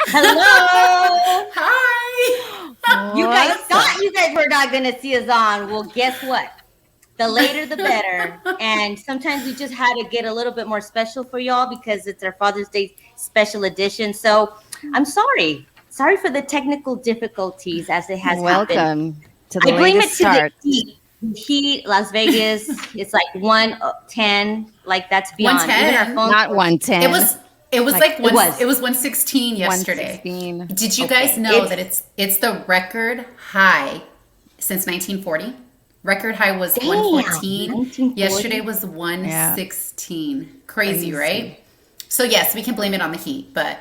Hello. Hi. You guys thought you guys were not going to see us on. Well, guess what? The later, the better. And sometimes we just had to get a little bit more special for y'all because it's our Father's Day special edition. So I'm sorry. Sorry for the technical difficulties as it has happened. Welcome to the I blame it latest to start. the heat. Las Vegas, it's like 110. Like that's beyond. 110. Even our phones Not were- 110. It was like it was. 116 yesterday. 116. Did you guys know that it's the record high since 1940? Record high was 114. 1940. Yesterday was 116. Crazy, right? So yes, we can blame it on the heat, but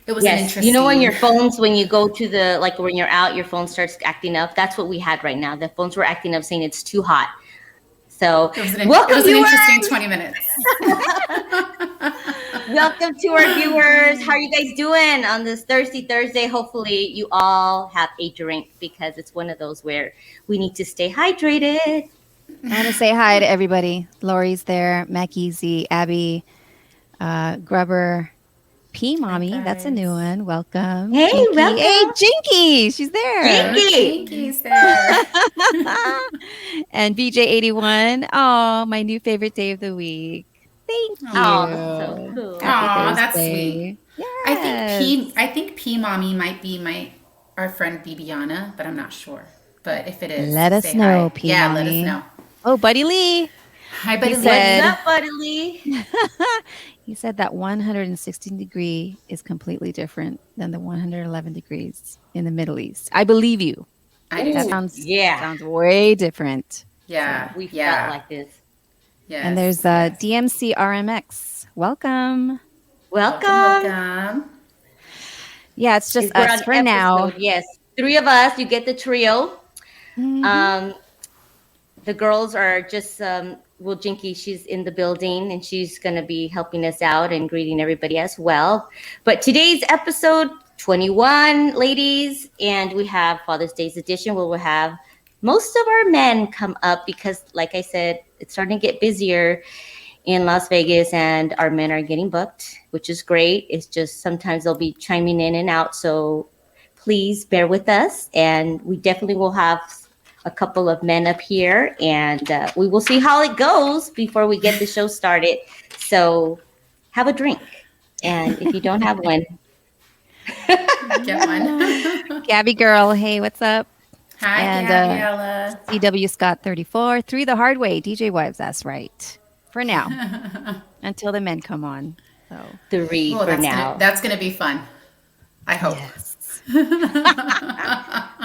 it was an interesting. You know when your phones, when you go to the, like when you're out, your phone starts acting up. That's what we had right now. The phones were acting up saying it's too hot. So it was an welcome interesting 20 minutes. Welcome to our viewers. How are you guys doing on this Thirsty Thursday? Hopefully you all have a drink because it's one of those where we need to stay hydrated. I want to say hi to everybody. Lori's there, Mackie, Abby, Grubber, P Mommy. That's a new one. Welcome. Hey, Jinky. welcome. Hey, Jinky. She's there. Jinky's there. And BJ81. Oh, my new favorite day of the week. Thank you. Oh, that's so cool. Happy That's Thursday. sweet. Yes. I think P Mommy might be our friend Bibiana, but I'm not sure. But if it is, Let us say know, hi. P Yeah, Mommy. let us know. Oh, Buddy Lee. Hi, Buddy Lee. said- What's up, Buddy Lee? He said that 116 degree is completely different than the 111 degrees in the Middle East. I believe you. I do That too. sounds way different. Yeah. We felt like this. Yes. And there's DMC RMX. Welcome. Welcome. Yeah, it's just We're us on for now. episode, yes. 3 of us. You get the trio. Mhm. The girls are just, well, Jinky, she's in the building and she's going to be helping us out and greeting everybody as well. But today's episode 21, ladies, and we have Father's Day's edition where we'll have most of our men come up because, like I said, it's starting to get busier in Las Vegas and our men are getting booked, which is great. It's just sometimes they'll be chiming in and out. So please bear with us. And we definitely will have a couple of men up here and we will see how it goes before we get the show started. So have a drink. And if you don't have one, Get one. Gabby girl, hey, what's up? Hi, And, Gabriella. CW Scott 34. 3 the hard way. DJ Wives, that's right. For now. Until the men come on. So 3 for now. That's gonna be fun. I hope. yes.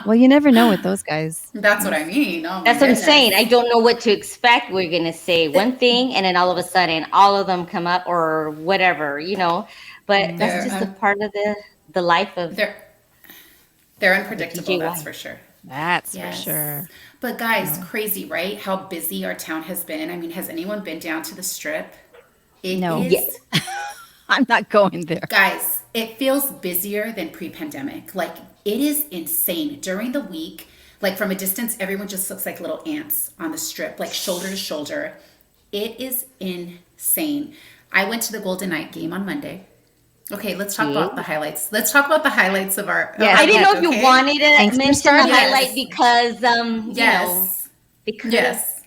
Well, you never know with those guys. That's what I mean. Oh, my That's what I'm goodness. saying. I don't know what to expect. We're going to say one thing and then all of a sudden all of them come up or whatever, you know. But that's just a part of the life of They're unpredictable, DJ that's Wives. for sure. That's for Yes. sure. But guys, crazy, right? How busy our town has been. I mean, has anyone been down to the strip? It No. Yeah. is, I'm not going there. guys, it feels busier than pre-pandemic. Like it is insane. During the week, like from a distance, everyone just looks like little ants on the strip, like shoulder to shoulder. It is insane. I went to the Golden Knight game on Monday. Okay, let's talk about the highlights. Let's talk about the highlights of our. Yes. I didn't know if okay? you wanted to Thanks for mention the starting. highlight Yes. because you know, Yes. they could have, Yes.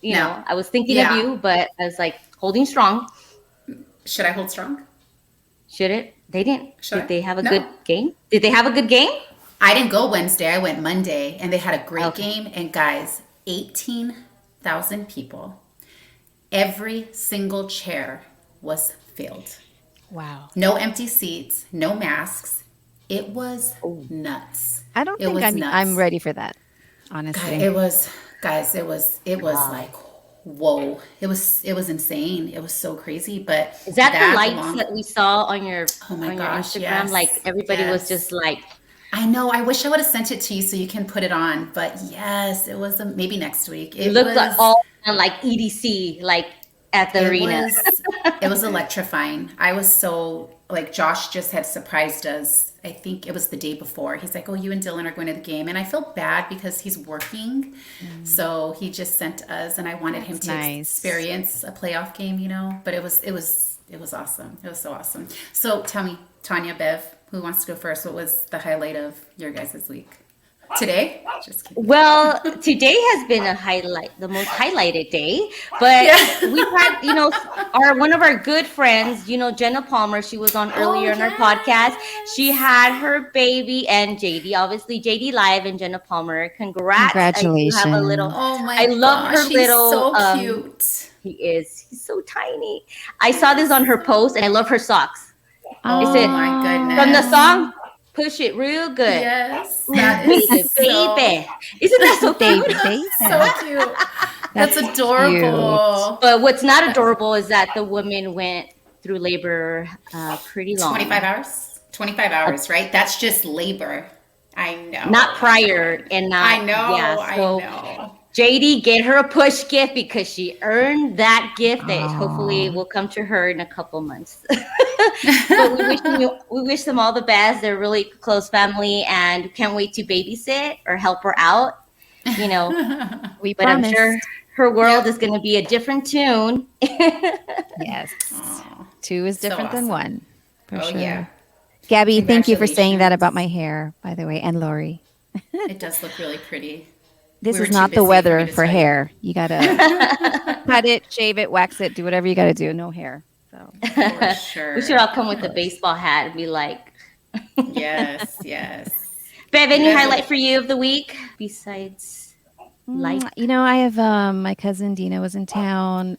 you No. know, I was thinking Yeah. of you, but I was like holding strong. Should I hold strong? Should it? They didn't. Should I? Did they have a No. good game? Did they have a good game? I didn't go Wednesday. I went Monday, and they had a great Okay. game. And guys, 18,000 people. Every single chair was filled. Wow. No empty seats, no masks. It was nuts. I don't It think was I'm nuts. ready for that, honestly. It was, guys. It was like, whoa. It was insane. It was so crazy. But Is that the lights along- that we saw on your Oh my on your gosh, Instagram? yes, Like everybody was yes. just like, I know. I wish I would have sent it to you so you can put it on. But yes, it was maybe next week. it It looked was like all like EDC, like at the arena. it was electrifying. I was so like Josh just had surprised us. I think it was the day before. He's like, "Oh, you and Dylan are going to the game," and I feel bad because he's working, so he just sent us, and I wanted him That's to nice. experience a playoff game, you know. But it was awesome. It was so awesome. So tell me, Tanya, Bev, who wants to go first? What was the highlight of your guys' week today? Just kidding. Well, today has been the most highlighted day. But Yeah. we've had, you know, one of our good friends, you know, Jenna Palmer. She was on earlier in our podcast. She had her baby, and JD, obviously JD Live and Jenna Palmer. Congrats! You have a little. Oh my! I love her gosh, little. He's so cute. He is. He's so tiny. I saw this on her post, and I love her socks. Oh it- my goodness! From the song, push it real good. Yes, that Baby, is so, baby. Isn't that so cute? Baby. so cute. That's adorable. But what's not adorable is that the woman went through labor pretty long. 25 hours? 25 hours, right? That's just labor. I know. Not prior and not. I know. Yeah, so I know. JD, get her a push gift because she earned that gift that hopefully will come to her in a couple months. But we wish them all the best. They're really close family and can't wait to babysit or help her out. You know, We but promise. I'm sure her world is going to be a different tune. Yes. Aw. Two is So different than awesome. one. For Oh, sure. yeah. Gabby, thank you for saying that Congratulations. about my hair, by the way, and Lori. It does look really pretty. This We were is too not busy the for weather me to for tell you. hair. You gotta cut it, shave it, wax it, do whatever you gotta do. No hair. So For sure. We should all come with a baseball hat and be like, Yes, yes. Bev, any Bev- highlight for you of the week besides life? You know, I have my cousin Dina was in town.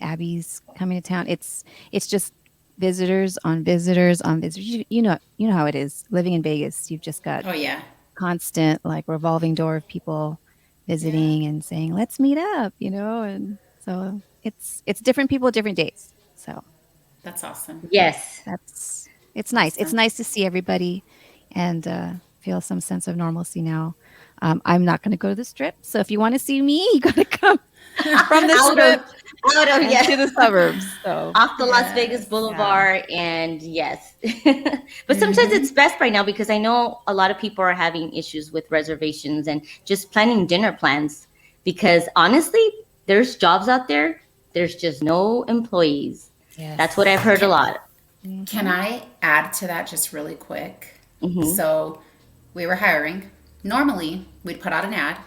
Abby's coming to town. It's just visitors on visitors on visitors. You know how it is living in Vegas. You've just got Oh, yeah. constant like revolving door of people visiting and saying, "Let's meet up," you know, and so it's different people, different days. So That's awesome. Yes. it's nice. It's nice to see everybody and feel some sense of normalcy now. I'm not going to go to the strip, so if you want to see me, you got to come from the strip Out of and yes. to the suburbs. So Off the Las Yes, Vegas Boulevard, and yes. But sometimes it's best right now because I know a lot of people are having issues with reservations and just planning dinner plans because honestly, there's jobs out there. There's just no employees. yes. That's what I've heard a lot. Can I add to that just really quick? Mhm. So we were hiring. Normally, we'd put out an ad.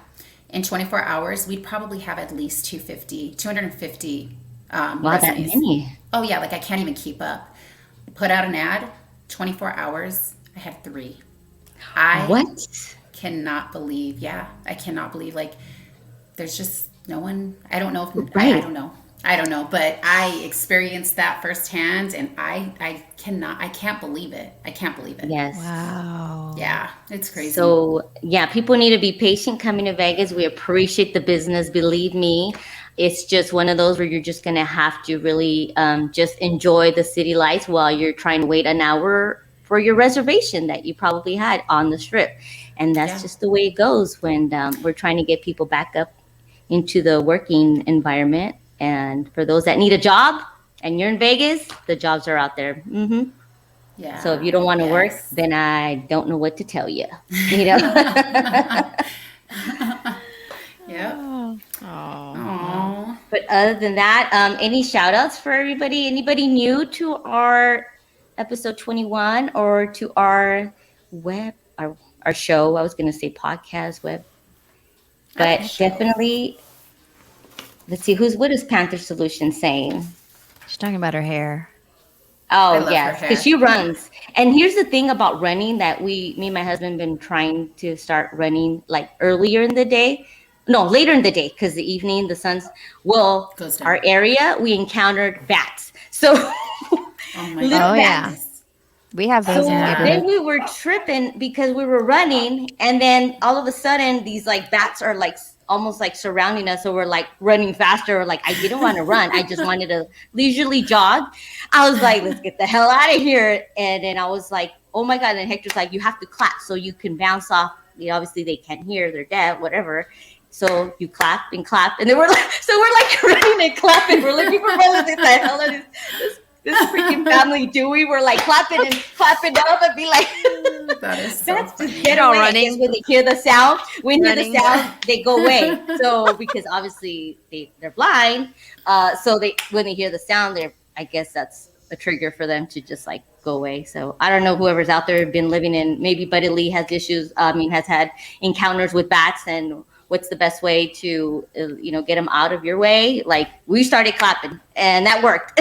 In 24 hours, we'd probably have at least 250 Wow, that resumes. many. Oh, yeah, like I can't even keep up. Put out an ad, 24 hours, I had 3. I What? cannot believe, I cannot believe, like, there's just no one, I don't know if, Right. I don't know, but I experienced that firsthand and I can't believe it. I can't believe it. Yes. Wow. Yeah, it's crazy. So yeah, people need to be patient coming to Vegas. We appreciate the business. Believe me, it's just one of those where you're just gonna have to really just enjoy the city lights while you're trying to wait an hour for your reservation that you probably had on the strip. And that's just the way it goes when we're trying to get people back up into the working environment. And for those that need a job and you're in Vegas, the jobs are out there. Yeah. So if you don't want to work, Yes. then I don't know what to tell you. You know. Yep. Oh. Aww. But other than that, any shout outs for everybody? Anybody new to our episode 21 or to our web, our show? I was going to say podcast web, but definitely, let's see, what is Panther Solutions saying? She's talking about her hair. I Oh, love yes, her because hair. she runs. And here's the thing about running that me and my husband been trying to start running like earlier in the day. No, later in the day, because the evening, the sun's, well, Goes down. our area, we encountered bats. So Oh my little God. Oh, yeah. bats. We have those So in the Yeah. then neighborhood. we were tripping because we were running, and then all of a sudden these like bats are like almost like surrounding us. So we're like running faster. Like I didn't want to run. I just wanted to leisurely jog. I was like, let's get the hell out of here. And then I was like, oh my God. And Hector's like, you have to clap so you can bounce off. You know, obviously they can't hear, they're deaf, whatever. So you clap, and then we're like, so we're like running and clapping. We're looking for brothers. What the hell is this freaking family doing? We're like clapping up and be like, That is so that's just funny. get all away. I running. guess when they hear the sound, Running. they go away. So because obviously they're blind, so when they hear the sound, I guess that's a trigger for them to just like go away. So I don't know, whoever's out there been living in, maybe Buddy Lee has issues. Has had encounters with bats, and what's the best way to get them out of your way. Like we started clapping and that worked.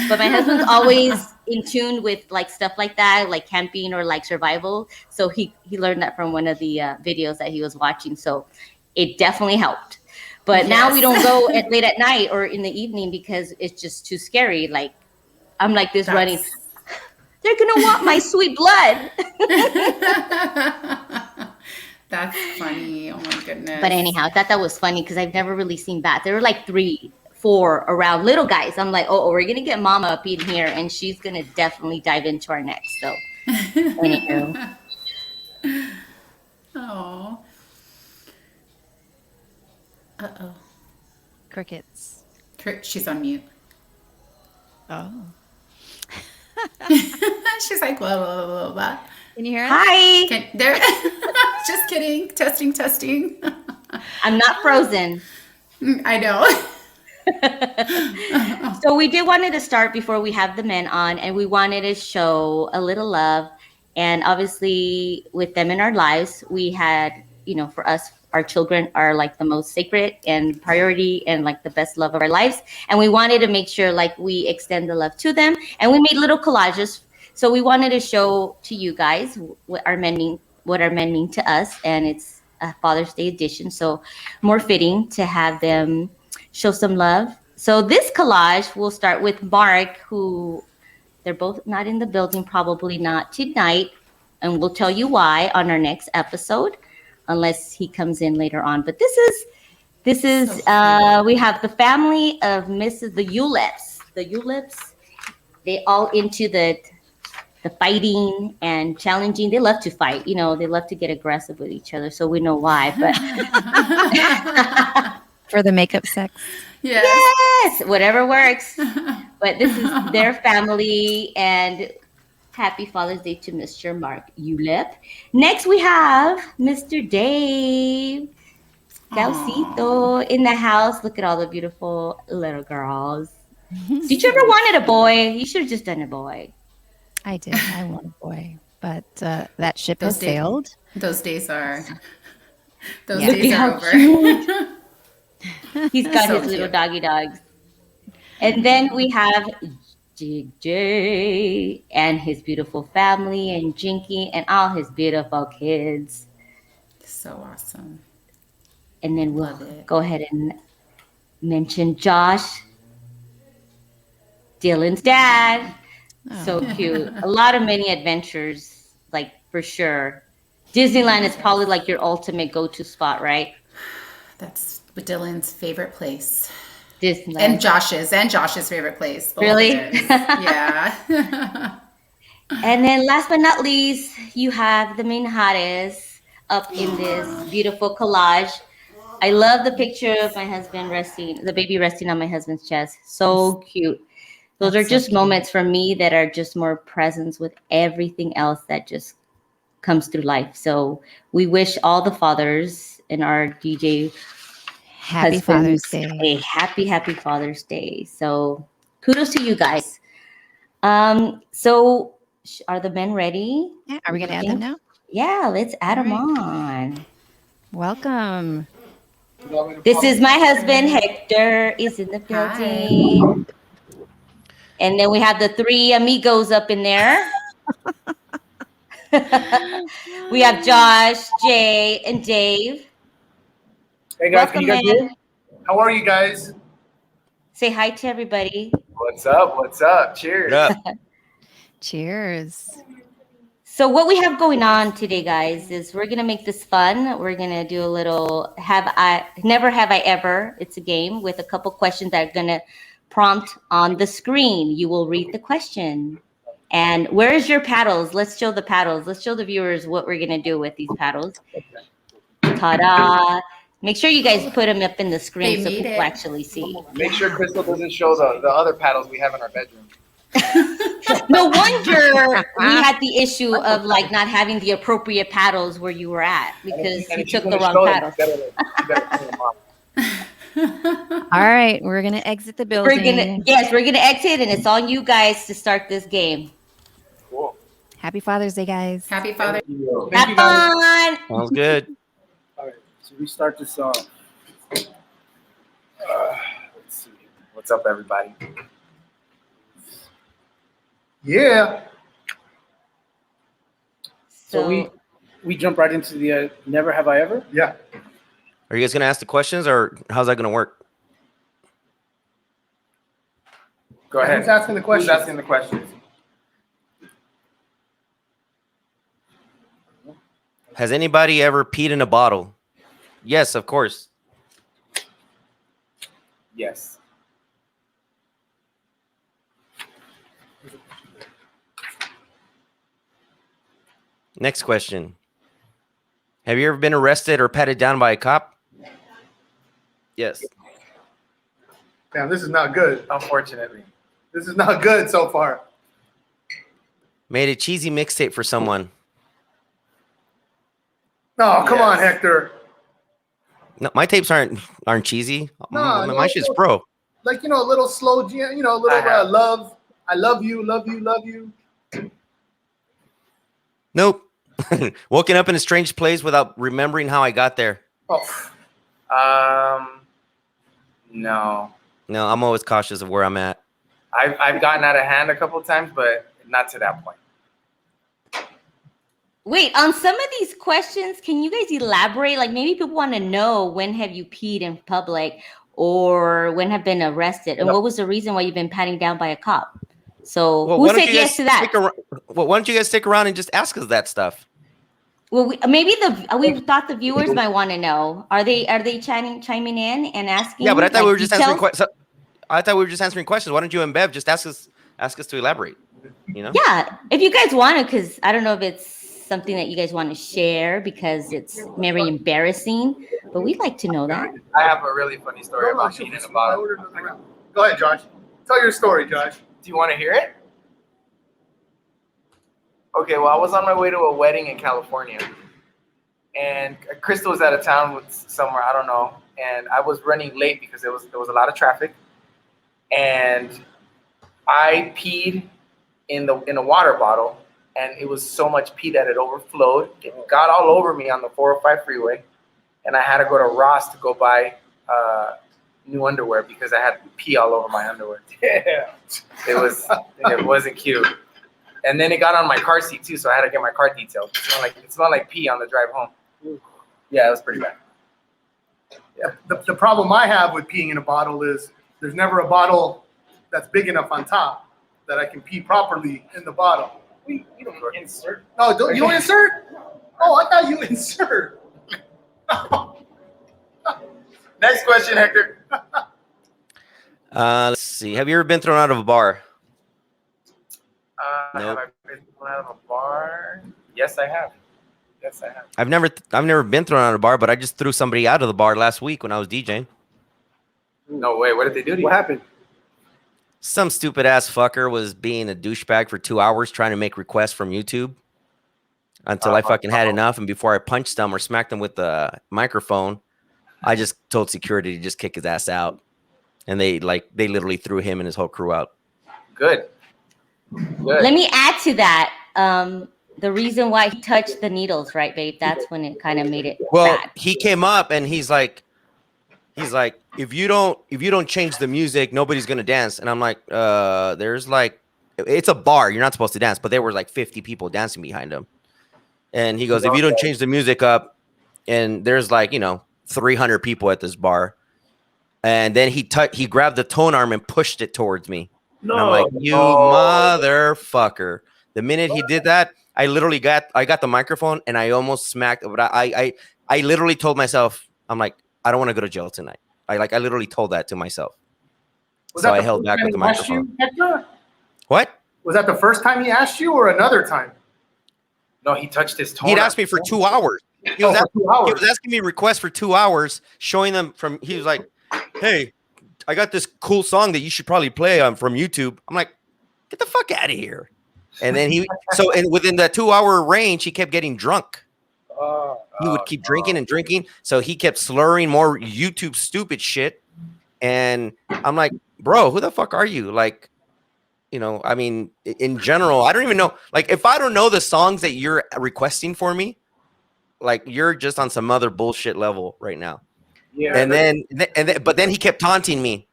But my husband's always in tune with like stuff like that, like camping or like survival. So he learned that from one of the videos that he was watching. So it definitely helped. But now we don't go at late at night or in the evening because it's just too scary. Like I'm like this running. They're gonna want my sweet blood. That's funny. Oh my goodness. But anyhow, I thought that was funny because I've never really seen bats. There were like 3, 4 around, little guys. I'm like, oh, we're gonna get Mama up in here, and she's gonna definitely dive into our necks. So, anywho, Oh. Uh-oh. Crickets. She's on mute. Oh. She's like, blah, blah, blah, blah, blah. Can you hear us? hi. There. Just kidding. Testing. I'm not frozen. I know. So we did wanted to start before we have the men on, and we wanted to show a little love. And obviously, with them in our lives, we had, for us, our children are like the most sacred and priority and like the best love of our lives. And we wanted to make sure like we extend the love to them. And we made little collages. So we wanted to show to you guys what our men mean to us. And it's a Father's Day edition. So more fitting to have them show some love. So this collage, we'll start with Mark, who they're both not in the building, probably not tonight. And we'll tell you why on our next episode, unless he comes in later on. But this is we have the family of Mrs. the Ulips. The Ulips, they all into the fighting and challenging. They love to fight. They love to get aggressive with each other. So we know why. But For the makeup sex. Yes. whatever works. But this is their family, and happy Father's Day to Mr. Mark Ulip. Next, we have Mr. Dave Galcito in the house. Look at all the beautiful little girls. Did you ever wanted a boy? You should have just done a boy. I did. I want a boy. But that ship Those has days- sailed. Those days are Yeah. days are How over. He's got So his little cute. doggy dogs. And then we have DJ and his beautiful family, and Jinky and all his beautiful kids. So awesome. And then we'll Love it. go ahead and mention Josh, Dylan's dad. So cute. A lot of many adventures, like for sure. Disneyland is probably like your ultimate go-to spot, right? That's Dylan's favorite place. Disneyland. And Josh's favorite place. Both of Really? theirs. Yeah. And then last but not least, you have the Minhares up in this beautiful collage. I love the picture of my husband resting, the baby resting on my husband's chest. So cute. Those are That's so just cute. moments for me that are just more presence with everything else that just comes through life. So we wish all the fathers in our DJ Happy Father's husbands Day. a happy Father's Day. So kudos to you guys. So are the men ready? Yeah, are we going to add them now? Yeah, let's add All them right. on. Welcome. This is my husband, Hector, is in the Hi. building. And then we have the three amigos up in there. We have Josh, Jay, and Dave. Hey guys, can Welcome, you guys hear man. me? How are you guys? Say hi to everybody. What's up? What's up? Cheers. What up? Cheers. So what we have going on today, guys, is we're gonna make this fun. We're gonna do a little never have I ever. It's a game with a couple questions that are gonna prompt on the screen. You will read the question. And where is your paddles? Let's show the paddles. Let's show the viewers what we're gonna do with these paddles. Ta-da! Make sure you guys put them up in the screen They so made people it. actually see. Make sure Crystal doesn't show the other paddles we have in our bedroom. No wonder we had the issue of like not having the appropriate paddles where you were at because And you if she's took the gonna wrong show paddles. it, you better clean them off. All right, we're going to exit the building. We're gonna exit, and it's on you guys to start this game. Cool. Happy Father's Day, guys. Happy Father. Thank you Have guys. fun. Sounds good. All right, so we start this off. Let's see. What's up, everybody? Yeah. So we jump right into the never have I ever. Yeah. Are you guys gonna ask the questions, or how's that gonna work? Go ahead. Who's asking the questions? Who's asking the questions? Has anybody ever peed in a bottle? Yes, of course. Yes. Next question. Have you ever been arrested or patted down by a cop? Yes. Damn, this is not good. Unfortunately, this is not good so far. Made a cheesy mixtape for someone. No, come on, Yes. Hector. No, my tapes aren't cheesy. No, my shit's pro. Like, a little slow, a little love. I love you, love you, love you. Nope. Woken up in a strange place without remembering how I got there. Oh. No. No, I'm always cautious of where I'm at. I've gotten out of hand a couple of times, but not to that point. Wait, on some of these questions, can you guys elaborate? Like maybe people want to know when have you peed in public or when have been arrested, and what was the reason why you've been patting down by a cop? So who said yes to that? Why don't you guys stick around and just ask us that stuff? Well, we thought the viewers might want to know. Are they chiming in and asking? Yeah, but I thought we were just answering details? questions. I thought we were just answering questions. Why don't you and Bev just ask us to elaborate? Yeah, if you guys want to, because I don't know if it's something that you guys want to share because it's very embarrassing, but we'd like to know that. I have a really funny story about peeing in a bottle. Go ahead, Josh. Tell your story, Josh. Do you want to hear it? Okay, well, I was on my way to a wedding in California, and Crystal was out of town with somewhere, I don't know, and I was running late because there was a lot of traffic, and I peed in a water bottle, and it was so much pee that it overflowed. It got all over me on the 405 freeway, and I had to go to Ross to go buy new underwear because I had pee all over my underwear. Yeah, it wasn't cute. And then it got on my car seat too, so I had to get my car detailed. It smelled like pee on the drive home. Yeah, it was pretty bad. Yeah. The problem I have with peeing in a bottle is there's never a bottle that's big enough on top that I can pee properly in the bottle. You don't insert. No, you don't insert? Oh, I thought you insert. Next question, Hector. Let's see. Have you ever been thrown out of a bar? Have I been thrown out of a bar? Yes, I have. Yes, I have. I've never been thrown out of a bar, but I just threw somebody out of the bar last week when I was DJing. No way. What did they do to you? What happened? Some stupid ass fucker was being a douchebag for 2 hours trying to make requests from YouTube until I fucking had enough. And before I punched him or smacked him with the microphone, I just told security to just kick his ass out. And they literally threw him and his whole crew out. Good. Let me add to that. The reason why he touched the needles, right, babe? That's when it kind of made it Well, bad. he came up and he's like, if you don't change the music, nobody's gonna dance. And I'm like, there's like, it's a bar, you're not supposed to dance, but there were like 50 people dancing behind him. And he goes, if you don't change the music up, and there's like 300 people at this bar, and then he grabbed the tone arm and pushed it towards me. No, and I'm like, you motherfucker! The minute he did that, I got the microphone and I almost smacked. But I literally told myself, I'm like, I don't want to go to jail tonight. I literally told that to myself. So I held back with the microphone. What? Was that the first time he asked you or another time? No, he touched his tone. He'd asked me for 2 hours. He was asking me requests for 2 hours, showing them he was like, hey, I got this cool song that you should probably play from YouTube. I'm like, get the fuck out of here. And then and within that 2 hour range, he kept getting drunk. He would keep drinking and drinking. So he kept slurring more YouTube stupid shit. And I'm like, bro, who the fuck are you? Like, I mean, in general, I don't even know. Like, if I don't know the songs that you're requesting for me, like, you're just on some other bullshit level right now. Yeah. But then he kept taunting me.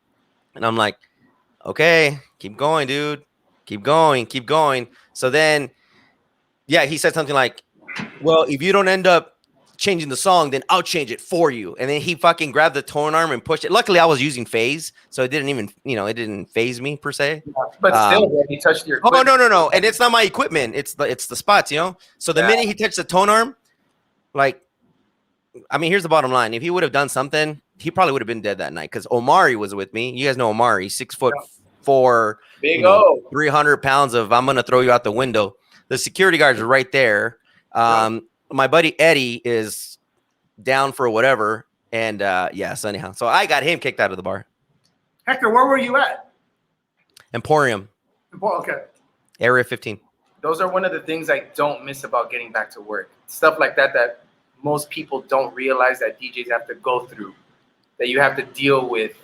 And I'm like, okay, keep going, dude. Keep going. So then, yeah, he said something like, well, if you don't end up changing the song, then I'll change it for you. And then he fucking grabbed the tone arm and pushed it. Luckily, I was using phase, so it didn't even, it didn't phase me per se. But still, he touched your equipment. Oh, no. And it's not my equipment. It's the spots, So the minute he touched the tone arm, like, I mean, here's the bottom line. If he would have done something, he probably would have been dead that night because Omari was with me. You guys know Omari, 6'4", big 300 pounds of I'm going to throw you out the window. The security guards are right there. My buddy Eddie is down for whatever. And so anyhow, so I got him kicked out of the bar. Hector, where were you at? Emporium. Okay. Area 15. Those are one of the things I don't miss about getting back to work. Stuff like that most people don't realize that DJs have to go through, that you have to deal with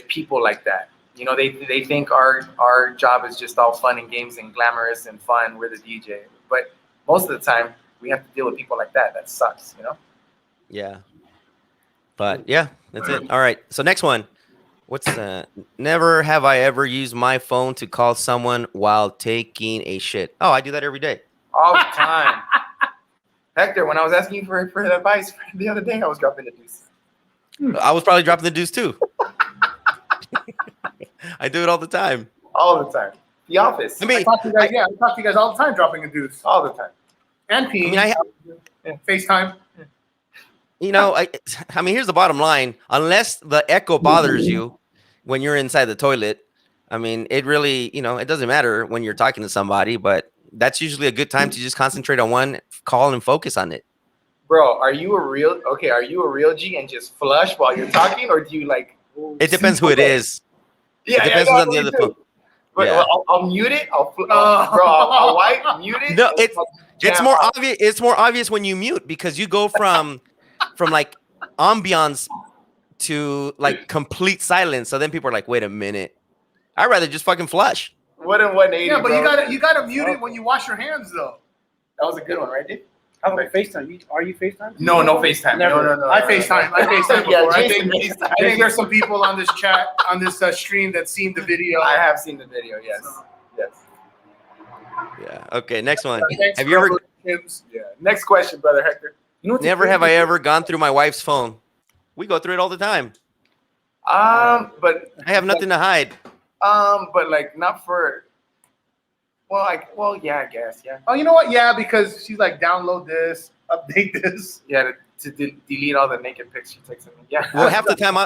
people like that. They think our job is just all fun and games and glamorous and fun. We're the DJ. But most of the time, we have to deal with people like that. That sucks, Yeah. But, yeah, that's it. All right. So next one. What's never have I ever used my phone to call someone while taking a shit. Oh, I do that every day. All the time. Hector, when I was asking you for advice the other day, I was dropping the deuce. I was probably dropping the deuce too. I do it all the time. All the time. The office. I talk to you guys all the time, dropping a deuce. All the time. And peeing. FaceTime. I mean, here's the bottom line. Unless the echo bothers you when you're inside the toilet, I mean, it really, it doesn't matter when you're talking to somebody, but that's usually a good time to just concentrate on one call and focus on it. Bro, are you a real G and just flush while you're talking, or do you like? It depends who it is. Yeah, it depends on the other phone. But yeah. I'll mute it. I'll wipe, mute it. No, it's more obvious. It's more obvious when you mute because you go from like ambiance to like complete silence. So then people are like, wait a minute. I'd rather just fucking flush. What in 180? Yeah, but bro. you gotta mute it when you wash your hands though. That was a good one, right, dude? How about FaceTime? Are you FaceTime? No FaceTime. No. I FaceTime before. Yeah, I think there's some people on this chat, on this stream that seen the video. I have seen the video, yes. Yes. Yeah. Okay, next one. Thanks, Have you ever... Yeah. Next question, brother Hector. Never have I ever gone through my wife's phone. We go through it all the time. But I have nothing to hide. But like not for. Yeah, I guess, yeah. Oh, you know what? Yeah, because she's like, download this, update this. Yeah, to delete all the naked pics she takes of me. Yeah. Well, half the time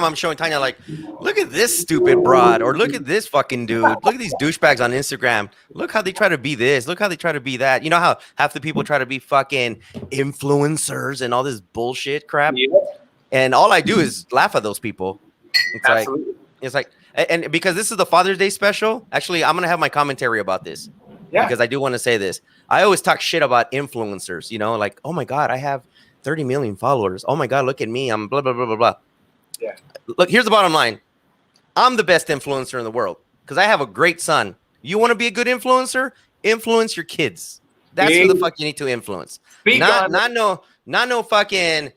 I'm showing Tanya like, look at this stupid broad, or look at this fucking dude. Look at these douchebags on Instagram. Look how they try to be this. Look how they try to be that. You know how half the people try to be fucking influencers and all this bullshit crap. Yeah. And all I do is laugh at those people. It's Absolutely. like, and because this is the Father's Day special, actually, I'm gonna have my commentary about this. Yeah. Because I do want to say this. I always talk shit about influencers. You know, like, oh my god, I have 30 million followers. Oh my god, look at me. I'm blah blah blah blah blah. Yeah. Look, here's the bottom line. I'm the best influencer in the world because I have a great son. You want to be a good influencer? Influence your kids. That's who the fuck you need to influence. Not no fucking.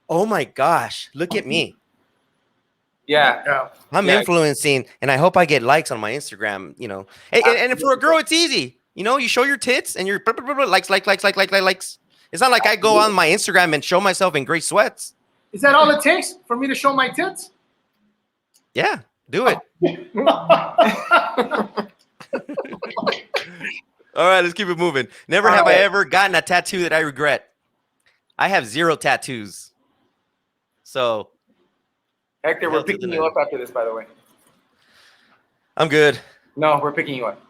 Oh my gosh, look at me. Yeah. I'm influencing, and I hope I get likes on my Instagram. You know, and for a girl, it's easy. You know, you show your tits and you're likes. It's not like I go on my Instagram and show myself in gray sweats. Is that all it takes for me to show my tits? Yeah, do it. All right, let's keep it moving. Never have I ever gotten a tattoo that I regret. I have 0 tattoos. So, Hector, we're picking you up after this, by the way. I'm good. No, we're picking you up.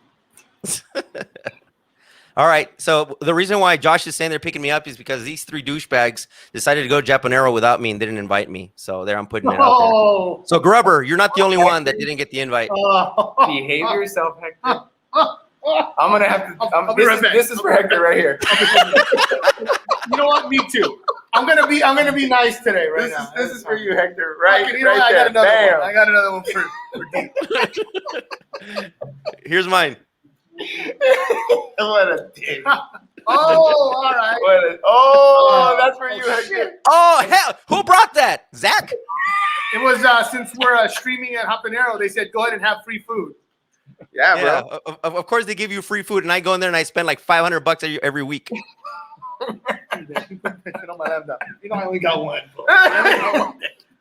All right. So the reason why Josh is saying they're picking me up is because these 3 douchebags decided to go Japanero without me and didn't invite me. So there, I'm putting it out there. So Grubber, you're not the only one that didn't get the invite. Behave yourself, Hector. I'm gonna have to. This is for Hector right here. You know what? Me too. I'm gonna be nice today, right now. This is for you, Hector. Right, you know what? right there. I got another one for Dean. Here's mine. What a dick. Oh, all right. That's for you, Hector. Oh, hell. Who brought that? Zach? It was since we're streaming at Habanero, they said go ahead and have free food. Yeah, bro. Of course they give you free food, and I go in there and I spend like $500 every week. You know, I only got one.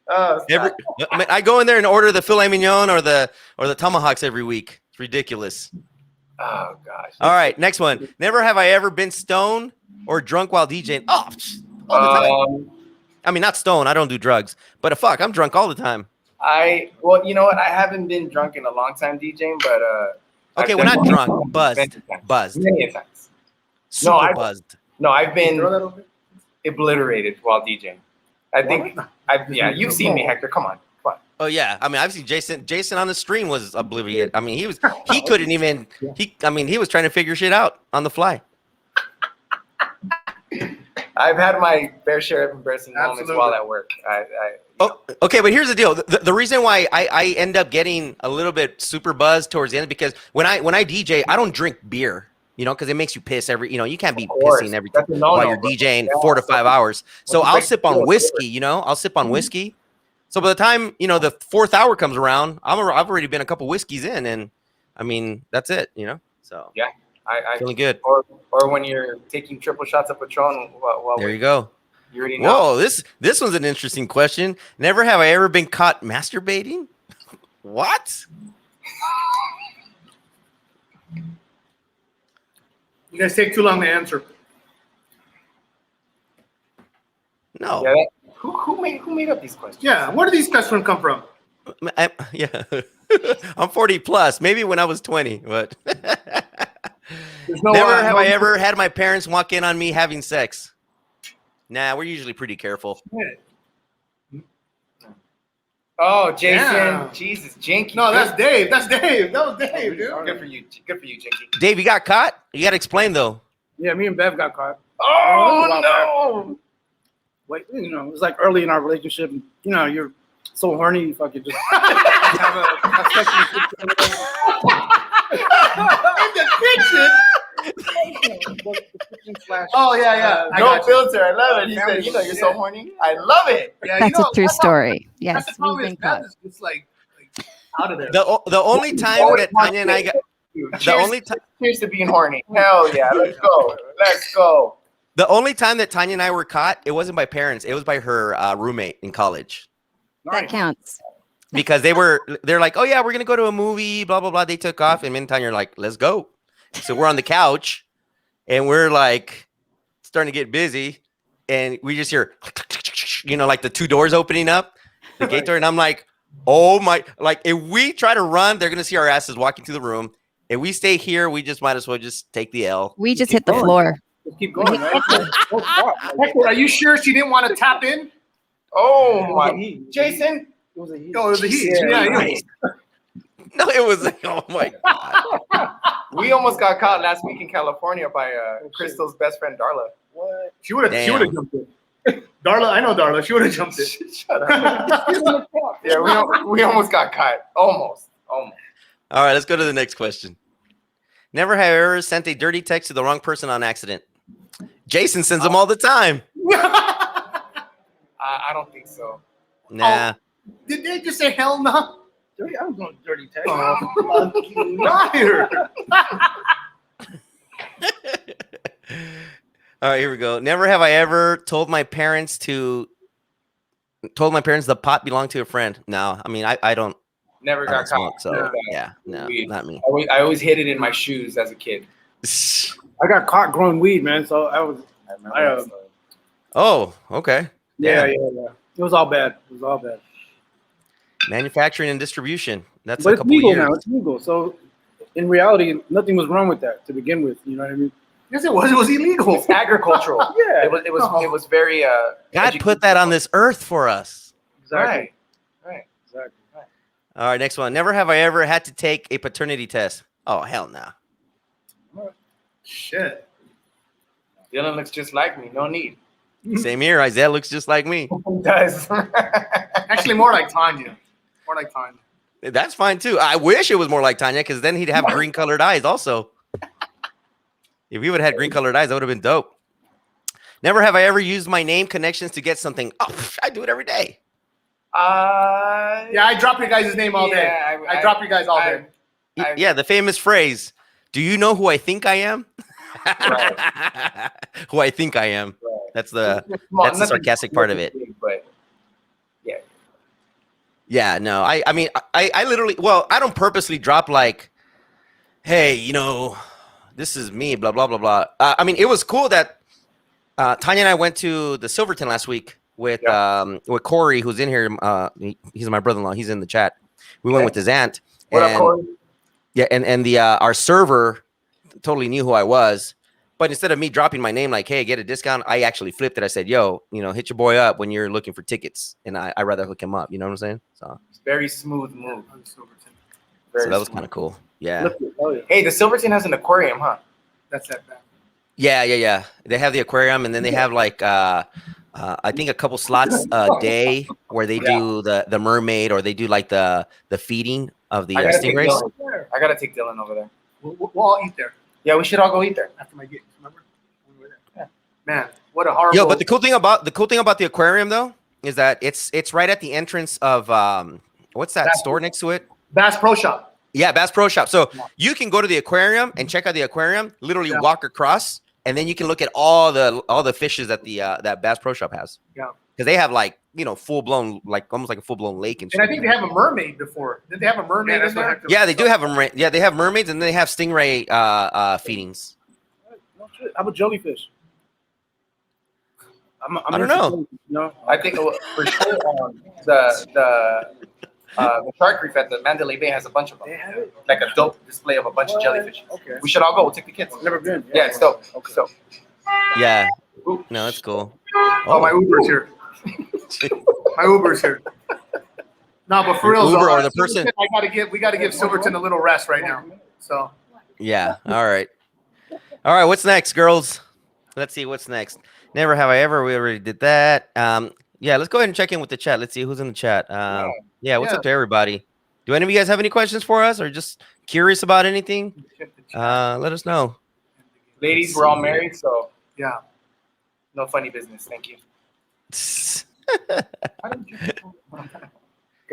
I go in there and order the filet mignon or the tomahawks every week. It's ridiculous. Oh gosh. All right, next one. Never have I ever been stoned or drunk while DJing. Oh, all the time. I mean, not stoned. I don't do drugs, but fuck, I'm drunk all the time. Well, you know what? I haven't been drunk in a long time DJing, but okay, we're not drunk. Buzzed. Many times. Buzzed. No, I've been obliterated while DJing. I think. You've seen me, Hector. Come on. Oh yeah, I mean, I've seen Jason. Jason on the stream was oblivious. I mean, he couldn't even. He was trying to figure shit out on the fly. I've had my fair share of embarrassing moments while at work. Okay, but here's the deal. The reason why I end up getting a little bit super buzzed towards the end is because when I DJ, I don't drink beer. You know, because it makes you piss you can't be pissing every time while you're DJing 4 to 5 hours. So I'll sip on whiskey. I'll sip on whiskey. So by the time the 4th hour comes around, I've already been a couple whiskeys in, and I mean that's it. So yeah, I feeling good. Or when you're taking triple shots of Patron. There you go. You already know. Whoa, this one's an interesting question. Never have I ever been caught masturbating. What? You guys take too long to answer. No. Yeah, who made up these questions? Yeah, where do these questions come from? Yeah, I'm 40 plus. Maybe when I was 20, but never have I ever had my parents walk in on me having sex. Nah, we're usually pretty careful. Oh, Jason, yeah. Jesus, Jinky. No, that's Dave. That was Dave, dude. Good for you, Jinky. Dave, you got caught? You got to explain though. Yeah, me and Bev got caught. Oh no! Wait, it was like early in our relationship. And, you're so horny, you fucking just have a sex in the kitchen. Oh yeah. No filter. I love it. He said, "You're so horny." I love it. Yeah, that's a true story. Yes, we've been caught. It's like out of there. The only time that Tanya and I got Cheers to being horny. Hell yeah, let's go. The only time that Tanya and I were caught, it wasn't by parents. It was by her roommate in college. That counts. Because they're like, oh yeah, we're gonna go to a movie, blah blah blah. They took off, and me and Tanya are like, let's go. So we're on the couch, and we're like starting to get busy, and we just hear, like the two doors opening up, the gate door, and I'm like, oh my! Like if we try to run, they're gonna see our asses walking through the room. If we stay here, we just might as well just take the L. We just hit the floor. Just keep going, right? Hector, are you sure she didn't want to tap in? Oh my, Jason. It was a heat. Oh, it was a heat. Yeah, Yeah, right. No, it was like, oh my god. We almost got caught last week in California by Crystal's best friend Darla. What? She would have jumped in. Darla, I know Darla. She would have jumped in. Shut up. Yeah, we almost got caught. Almost. All right, let's go to the next question. Never have I ever sent a dirty text to the wrong person on accident. Jason sends them all the time. I don't think so. Nah. Did they just say hell no? Dirty, I was going dirty text. Liar. All right, here we go. Never have I ever told my parents the pot belonged to a friend. No, I mean I don't. Never I got don't smoke, caught. so yeah, no, not me. I always hid it in my shoes as a kid. I got caught growing weed, man. So I remember that story. Oh, okay. Yeah. It was all bad. Manufacturing and distribution. That's But a it's couple legal years. now. It's legal. So in reality, nothing was wrong with that to begin with. You know what I mean? Yes, it was. It was illegal. It's agricultural. Yeah. It was very God put that on this earth for us. Exactly. Right. Exactly. All right, next one. Never have I ever had to take a paternity test. Oh, hell no. Shit. Dylan looks just like me. No need. Same here. Isaiah looks just like me. He does. Actually, more like Tanya. That's fine too. I wish it was more like Tanya because then he'd have green colored eyes also. If he would have had green colored eyes, that would have been dope. Never have I ever used my name connections to get something. Oh, I do it every day. Yeah, I drop your guys' name all day. Yeah, I drop you guys all day. Yeah, the famous phrase, do you know who I think I am? Right. Who I think I am. Right. That's the Nothing sarcastic part of it. But Yeah, no, I mean, I literally, well, I don't purposely drop like, hey, this is me, blah, blah, blah, blah. I mean, it was cool that Tanya and I went to the Silverton last week with Corey, who's in here. He's my brother-in-law. He's in the chat. We went with his aunt. What up, Corey? Yeah, and the our server totally knew who I was. But instead of me dropping my name like, hey, get a discount, I actually flipped it. I said, yo, hit your boy up when you're looking for tickets. And I rather hook him up. You know what I'm saying? So It's very smooth move. so that was kind of cool. Yeah. Hey, the Silverton has an aquarium, huh? That's that bad. Yeah. They have the aquarium, and then they have like I think a couple slots a day where they do the mermaid, or they do like the feeding of the stingrays. I gotta take Dylan over there. We'll all eat there Yeah, we should all go eat there. after my gigs. Remember? When we were there. Yeah. Man, what a horrible. Yo, but the cool thing about the aquarium though is that it's right at the entrance of what's that store next to it? Bass Pro Shop. Yeah, Bass Pro Shop. So you can go to the aquarium and check out the aquarium. Literally walk across, and then you can look at all the fishes that that Bass Pro Shop has. Yeah. Because they have like full blown, like almost like a full blown lake and shit. And I think they have a mermaid before. Did they have a mermaid in there? Yeah, they do have them. Yeah, they have mermaids, and they have stingray feedings. No shit. How about jellyfish? I don't know. No. I think for sure the Shark Reef at the Mandalay Bay has a bunch of them. They have it? Like a dope display of a bunch of jellyfish. Okay. We should all go. We'll take the kids. Never been. Yeah, it's dope. Okay. So, Yeah. No, that's cool. Oh, my Uber's here. My Uber's here. No, but for real, Uber though, or the person. we gotta give Silverton a little rest right now. So Yeah. All right. What's next, girls? Let's see what's next. Never have I ever. We already did that. Yeah. Let's go ahead and check in with the chat. Let's see who's in the chat. Yeah. What's up to everybody? Do any of you guys have any questions for us, or just curious about anything? Let us know. ladies, we're all married, so yeah. no funny business. Thank you.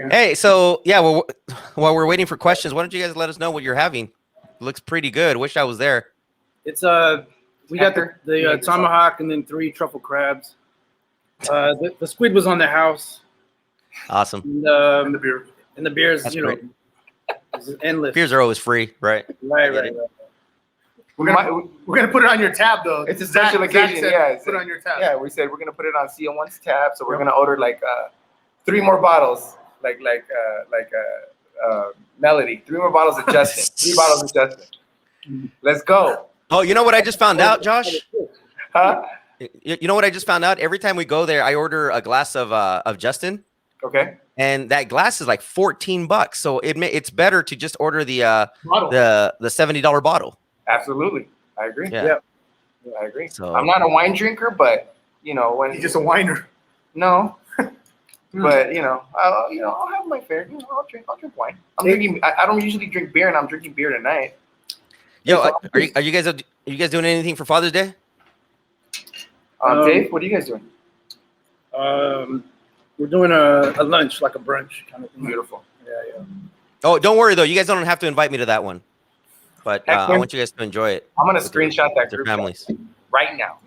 Hey, so yeah, well, while we're waiting for questions, why don't you guys let us know what you're having? Looks pretty good. Wish I was there. It's we got the tomahawk and then 3 truffle crabs. The squid was on the house. Awesome. And the beer. And the beers, That's it's endless. Beers are always free, right? Right. We're gonna put it on your tab though. It's a special occasion. Yeah, put it on your tab. Yeah, we said we're gonna put it on CO1's tab, so we're gonna order like 3 more bottles, like Melody. 3 more bottles of Justin. 3 bottles of Justin. Let's go. Oh, you know what I just found out, Josh? Huh? You know what I just found out? Every time we go there, I order a glass of Justin. Okay. And that glass is like $14. So it's better to just order the $70 bottle. Absolutely, I agree. Yeah. I agree. So, I'm not a wine drinker, but you know when he's just a whiner. No, but you know I'll have my fair. You know, I'll drink wine. I don't usually drink beer, and I'm drinking beer tonight. Yo, are you guys doing anything for Father's Day? Dave, what are you guys doing? We're doing a lunch, like a brunch kind of thing. Beautiful. Yeah. Oh, don't worry though. You guys don't have to invite me to that one. But I want you guys to enjoy it. I'm gonna screenshot that group families right now.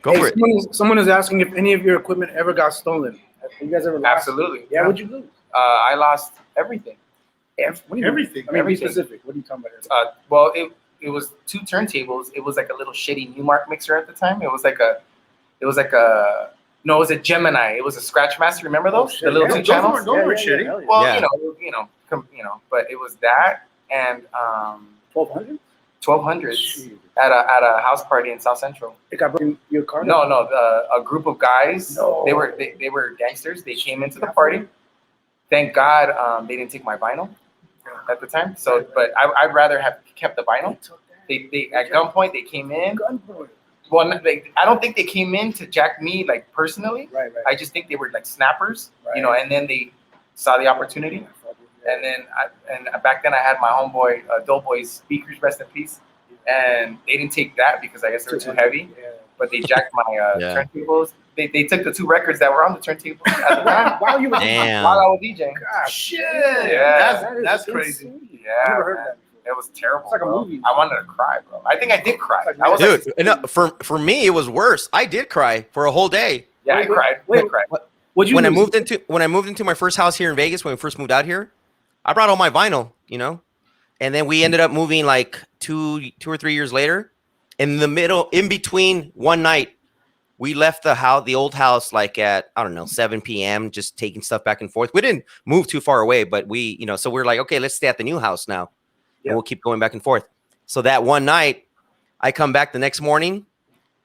Go for it. Someone is asking if any of your equipment ever got stolen. Have you guys ever lost? Absolutely. Yeah. What'd you lose? I lost everything. Everything. I mean, be specific. What are you talking about? Well, it was 2 turntables. It was like a little shitty Newmark mixer at the time. It was a Gemini. It was a Scratch Master. Remember those? The little 2 channels. Those were shitty. Well, Yeah. but it was that and 1200s at a house party in South Central. It got broken in your car? No, a group of guys. No. They were gangsters. They came into the party. Thank God they didn't take my vinyl at the time. So, but I'd rather have kept the vinyl. They at gunpoint they came in. Well, I don't think they came in to jack me like personally. Right. I just think they were like snappers, and then they saw the opportunity. And then back then I had my homeboy Doughboy's speakers, rest in peace, and they didn't take that because I guess they were too heavy. Yeah. But they jacked my turntables. They took the 2 records that were on the turntable at the time While you were while I was DJing. God, Shit. Yeah. That's crazy. Yeah, I never heard man. that. It was terrible. It's like a bro. movie. I wanted to cry, bro. I think I did cry. I was Dude, like, no, for me it was worse. I did cry for a whole day. yeah, I cried. I cried. When I moved into my first house here in Vegas, when we first moved out here, I brought all my vinyl, and then we ended up moving like 2 or 3 years later. In between one night, we left the old house like at 7 p.m. just taking stuff back and forth. We didn't move too far away, but so we're like, okay, let's stay at the new house now, and we'll keep going back and forth. So that one night, I come back the next morning,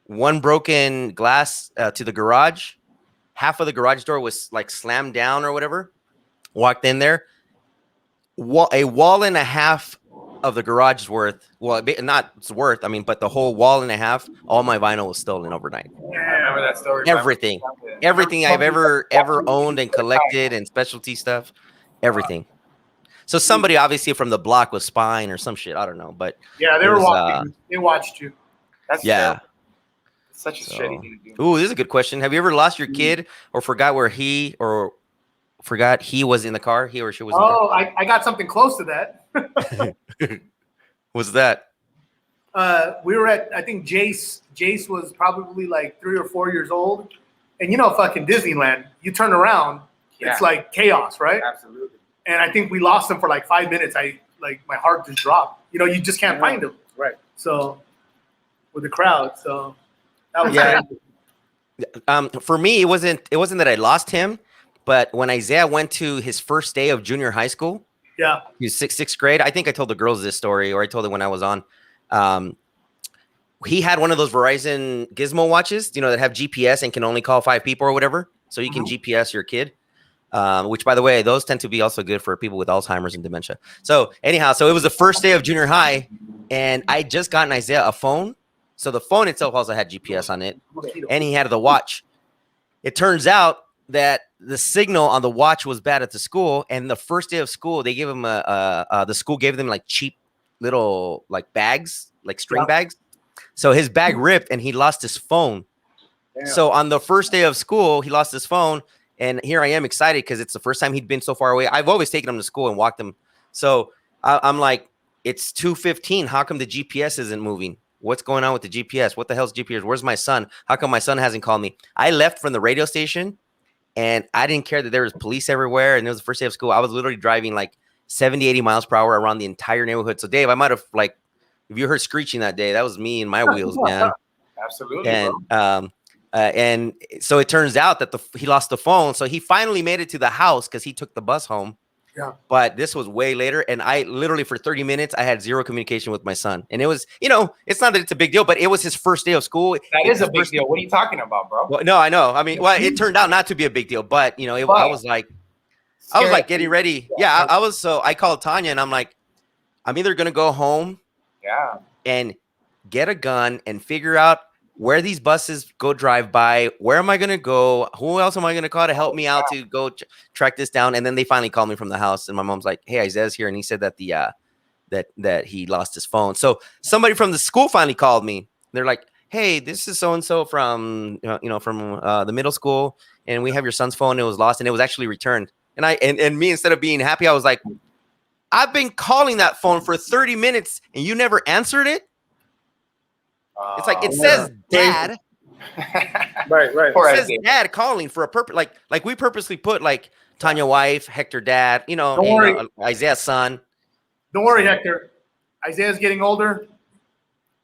1 broken glass to the garage. Half of the garage door was like slammed down or whatever. Walked in there. A wall and a half of the garage is worth. Well, not it's worth. I mean, but the whole wall and a half, all my vinyl was stolen overnight. I remember that story. Everything I've ever owned and collected and specialty stuff, everything. So somebody obviously from the block was spying or some shit. I don't know, but yeah, they were watching. They watched you. That's terrible. Such a shitty thing to do. Ooh, this is a good question. Have you ever lost your kid or forgot he was in the car? He or she was in the car? Oh, I got something close to that. What's that? We were at, I think Jace was probably like 3 or 4 years old. And fucking Disneyland, you turn around, it's like chaos, right? Absolutely. And I think we lost him for like 5 minutes. My heart just dropped. You just can't find him. Right. So with the crowd. So that was crazy. For me, it wasn't that I lost him, but when Isaiah went to his first day of junior high school, he was sixth grade. I think I told the girls this story, or I told it when I was on. He had one of those Verizon Gizmo watches, that have GPS and can only call 5 people or whatever. So you can GPS your kid, which, by the way, those tend to be also good for people with Alzheimer's and dementia. So anyhow, it was the first day of junior high, and I just gotten Isaiah a phone. So the phone itself also had GPS on it, and he had the watch. It turns out that the signal on the watch was bad at the school, and the first day of school, they gave him the school gave them like cheap little like bags, like string bags. So his bag ripped, and he lost his phone. Damn. So on the first day of school, he lost his phone, and here I am excited because it's the first time he'd been so far away. I've always taken him to school and walked him. So I'm like, it's 2:15. How come the GPS isn't moving? What's going on with the GPS? What the hell's GPS? Where's my son? How come my son hasn't called me? I left from the radio station, and I didn't care that there was police everywhere, and it was the first day of school. I was literally driving like 70, 80 miles per hour around the entire neighborhood. So, Dave, I might have like if you heard screeching that day, that was me and my wheels, man. Absolutely. And so it turns out that he lost the phone. So he finally made it to the house because he took the bus home. Yeah. But this was way later. And I literally for 30 minutes, I had zero communication with my son. And it was, it's not that it's a big deal, but it was his first day of school. That is a big deal. What are you talking about, bro? Well, no, I know. I mean, well, it turned out not to be a big deal, but I was like getting ready. Yeah, I called Tanya and I'm like, I'm either going to go home and get a gun and figure out where these buses go drive by. Where am I going to go? Who else am I going to call to help me out to go track this down? And then they finally called me from the house and my mom's like, hey, Isaiah's here. And he said that that he lost his phone. So somebody from the school finally called me. They're like, hey, this is so-and-so from, from the middle school. And we have your son's phone. It was lost and it was actually returned. And and me, instead of being happy, I was like, I've been calling that phone for 30 minutes and you never answered it. It's like, it says dad. Right. It says dad calling for a purpose. Like we purposely put like Tanya wife, Hector dad, Don't worry. Isaiah's son. Don't worry, Hector. Isaiah's getting older.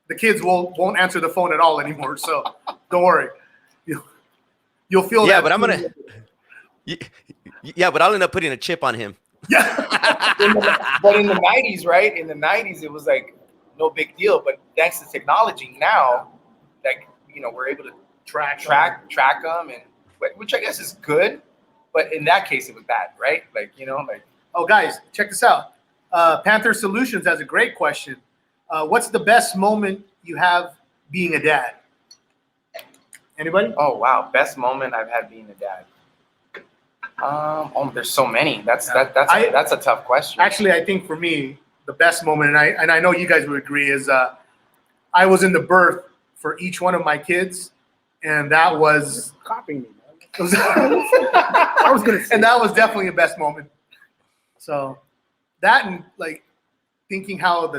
The kids won't answer the phone at all anymore. So don't worry. You'll feel that. But I'm going to. Yeah, but I'll end up putting a chip on him. Yeah. But in the 90s, right? In the 90s, it was like no big deal. But thanks to technology now, like, we're able to track them, and which I guess is good. But in that case, it was bad, right? Like, Oh, guys, check this out. Panther Solutions has a great question. What's the best moment you have being a dad? Anybody? Oh, wow. Best moment I've had being a dad. There's so many. That's a tough question. Actually, I think for me, the best moment, and I know you guys would agree, is I was in the birth for each one of my kids, and that was copying me, man. I was gonna say, and that was definitely the best moment. So that, and like thinking how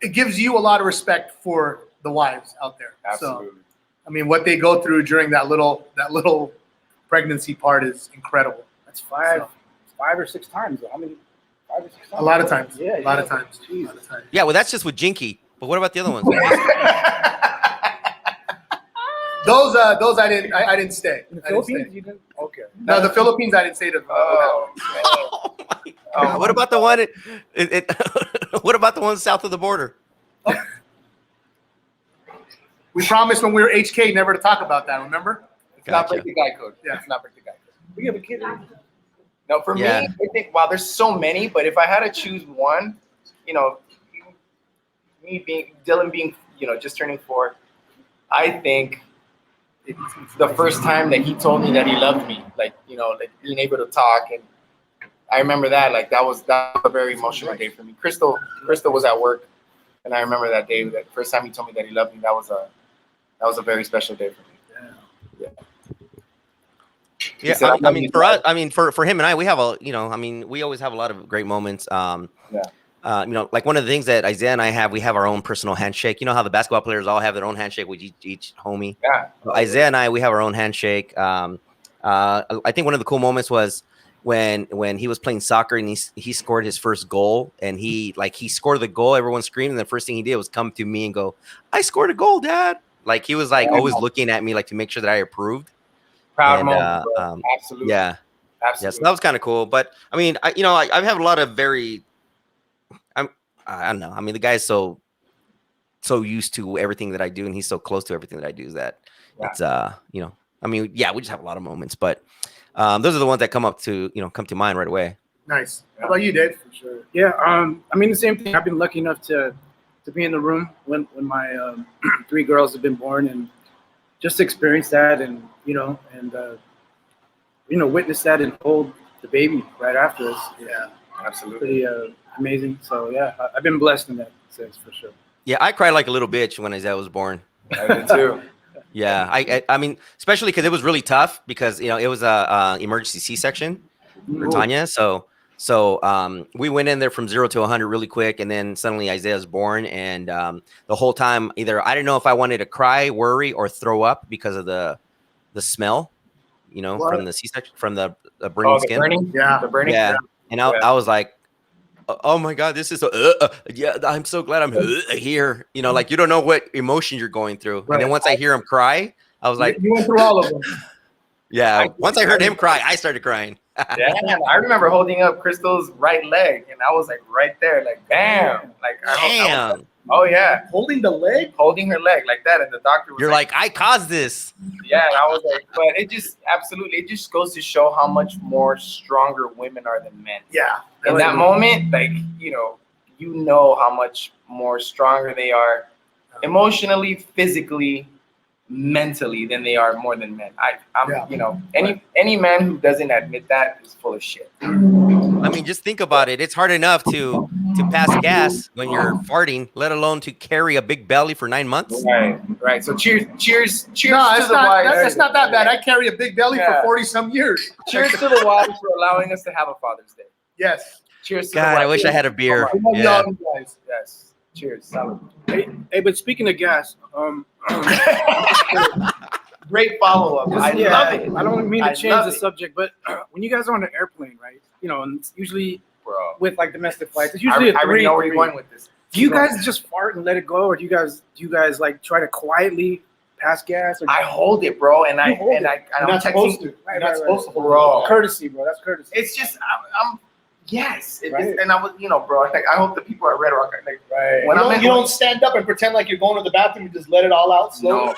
it gives you a lot of respect for the wives out there. Absolutely. So, I mean, what they go through during that little pregnancy part is incredible. That's five or six times. How many? 5 or 6 times. A lot of times. Yeah, a lot of times. Yeah, well, that's just with Jinky. But what about the other ones? Those I didn't stay. In the Philippines, you didn't? Okay. No, the Philippines I didn't stay to. What about the one? What about the one south of the border? We promised when we were HK never to talk about that. Remember? It's not break the guy code. Yeah, it's not break the guy code. We have a kid. No, for me, I think there's so many, but if I had to choose one, Dylan being, just turning 4, I think the first time that he told me that he loved me, like being able to talk, and I remember that, like that was a very emotional day for me. Crystal was at work, and I remember that day, that first time he told me that he loved me. That was a very special day for me. Yeah, I mean, for us, for him and I, we have we always have a lot of great moments. Like one of the things that Isaiah and I have, we have our own personal handshake. You know how the basketball players all have their own handshake with each homie. Yeah. So Isaiah and I, we have our own handshake. I think one of the cool moments was when he was playing soccer and he scored his first goal, and he scored the goal. Everyone screamed, and the first thing he did was come to me and go, "I scored a goal, Dad!" Like he was like always looking at me like to make sure that I approved. Proud moment, absolutely. Yeah. Absolutely. Yeah, so that was kind of cool. But I mean, I have a lot of I don't know. I mean, the guy's so used to everything that I do, and he's so close to everything that I do, is that it's I mean, yeah, we just have a lot of moments, but those are the ones that come to mind right away. Nice. How about you, Dave? For sure. Yeah. I mean, the same thing. I've been lucky enough to be in the room when my 3 girls have been born, and just experience that, and witness that and hold the baby right after us. Yeah, absolutely. Pretty amazing. So yeah, I've been blessed in that sense for sure. Yeah, I cried like a little bitch when Isaiah was born. I did too. Yeah, I mean, especially because it was really tough because it was a emergency C-section for Tanya. So we went in there from 0 to 100 really quick, and then suddenly Isaiah's born, and the whole time either I didn't know if I wanted to cry, worry, or throw up because of the smell, from the C-section, from the burning skin. The burning. Yeah, the burning. Yeah, and I was like, oh my God, this is yeah, I'm so glad I'm here. You know, like you don't know what emotion you're going through. Right. And then once I hear him cry, I was like, you went through all of them. yeah. Once I heard him cry, I started crying. Yeah, I remember holding up Crystal's right leg, and I was like right there, like bam, like Damn. oh yeah, Holding the leg? holding her leg like that, and the doctor was You're like, I caused this. yeah, and I was like, but it just absolutely, it just goes to show how much more stronger women are than men. Yeah. In that moment, like you know how much more stronger they are, emotionally, physically, mentally than they are more than men. I'm any man who doesn't admit that is full of shit. I mean, just think about it. It's hard enough to pass gas when you're farting, let alone to carry a big belly for 9 months. Right. So cheers No, to it's the not, wives. it's not that bad. I carry a big belly Yeah. for 40-some years. Cheers to the wives for allowing us to have a Father's Day. Yes. Cheers to God, the I wives. wish I had a beer. I love Yeah. y'all, you guys. Yes. Cheers. Salud. Hey, but speaking of gas, Great follow-up. I love it. I don't mean to I change love the it. subject, but when you guys are on an airplane, right? You know, and it's usually Bro. with like domestic flights, it's I usually a already three. know where you're going with this. Do you guys just fart and let it go, or do you guys like try to quietly pass gas? Or I hold it, bro, and I'm You're not supposed to. Right, You're not right, supposed to. Bro. courtesy, bro. That's courtesy. It's just I'm yes, it Right. is, and I was bro. Like I hope the people at Red Rock are like when You don't stand up and pretend like you're going to the bathroom. You just let it all out slowly.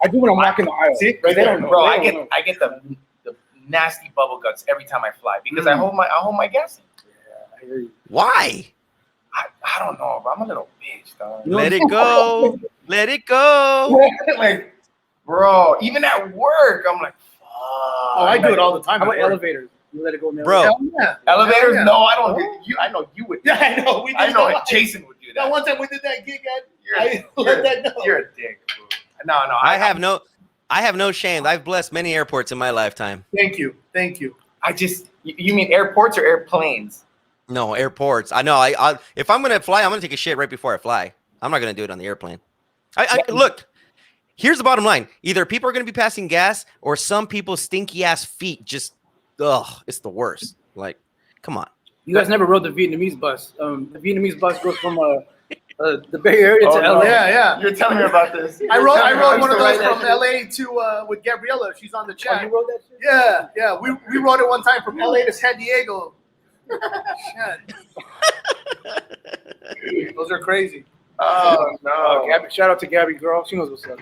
I do when I'm walking the aisle. See? Right They there, don't know. bro. They I don't get know. I get the nasty bubble guts every time I fly because I hold my gas in. Yeah, I hear you. Why? I don't know, bro. I'm a little bitch, dog. Let it go. Let it go. Like, bro, even at work, I'm like, fuck. Oh, I do it all the time. How about at work. elevators? You let it go in the Bro. elevator? Hell yeah. Elevators? Yeah. No, I don't. You, I know you would. Yeah, I know. We did I know that. Jason would do That that. one time we did that gig at. You're, I let that know. you're a dick. Bro. No. I have no shame. I've blessed many airports in my lifetime. Thank you. Thank you. I just. You mean airports or airplanes? No, airports. I know. I if I'm gonna fly, I'm gonna take a shit right before I fly. I'm not gonna do it on the airplane. Look. Here's the bottom line: either people are gonna be passing gas, or some people's stinky ass feet just. Ugh, it's the worst. Like, come on. You guys never rode the Vietnamese bus. The Vietnamese bus goes from the Bay Area to no. LA. Yeah. You're telling me about this. I rode one of those write that from shit. LA to with Gabriella. She's on the Oh, chat. you rode that shit? Yeah. We rode it one time from LA to San Diego. Shit. Those are crazy. Oh no. Gabby, shout out to Gabby, girl. She knows what's up.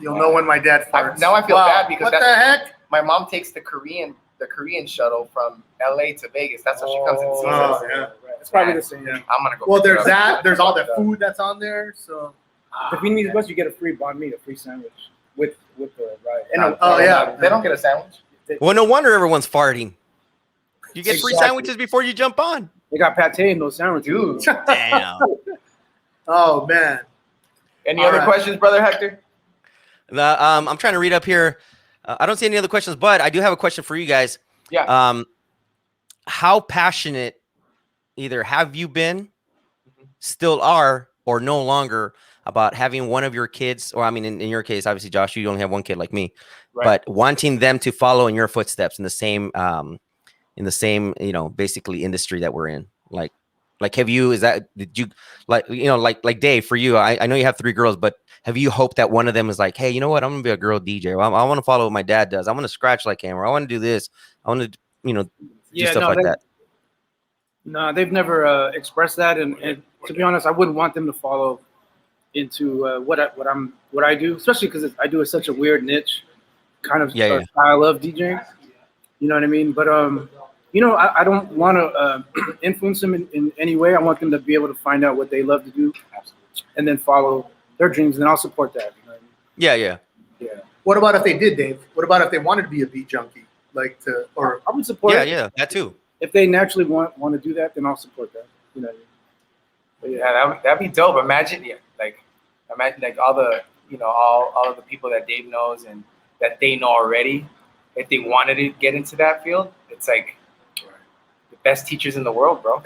You'll know when my dad farts. Now I feel bad because what the heck? my mom takes the Korean shuttle from LA to Vegas. That's how she comes and sees us. yeah. Right. It's probably the same. Yeah. I'm gonna go. Well, pick it there's up. that. There's all the food that's on there. So. The Vietnamese bus, you get a free banh mi, a free sandwich with the ride. And They don't get a sandwich. Well, no wonder everyone's farting. You get free Exactly. sandwiches before you jump on. they got pate in those sandwiches. Dude. Damn. Oh man. Any All other right. questions, brother Hector? I'm trying to read up here. I don't see any other questions, but I do have a question for you guys. Yeah. How passionate either have you been, still are, or no longer about having one of your kids, or I mean, in your case, obviously, Josh, you only have one kid like me, Right. but wanting them to follow in your footsteps in the same, basically industry that we're in. Like, have you? Did you like Dave? For you, I know you have 3 girls, but have you hoped that one of them is like, hey, you know what? I'm gonna be a girl DJ. Or I want to follow what my dad does. I want to scratch like him, or I want to do this. I want to, do stuff like that. No, they've never expressed that, and to be honest, I wouldn't want them to follow into what I do, especially because I do such a weird niche kind of style of DJing. You know what I mean? But I don't want to influence them in any way. I want them to be able to find out what they love to do, and then follow their dreams, and I'll support that. You know what I mean? Yeah. What about if they did, Dave? What about if they wanted to be a beat junkie, or I would support it. Yeah, that too. If they naturally want to do that, then I'll support that. You know what I mean? But Yeah, that'd be dope. Imagine like all the all of the people that Dave knows and that they know already. If they wanted to get into that field, it's like the best teachers in the world, bro.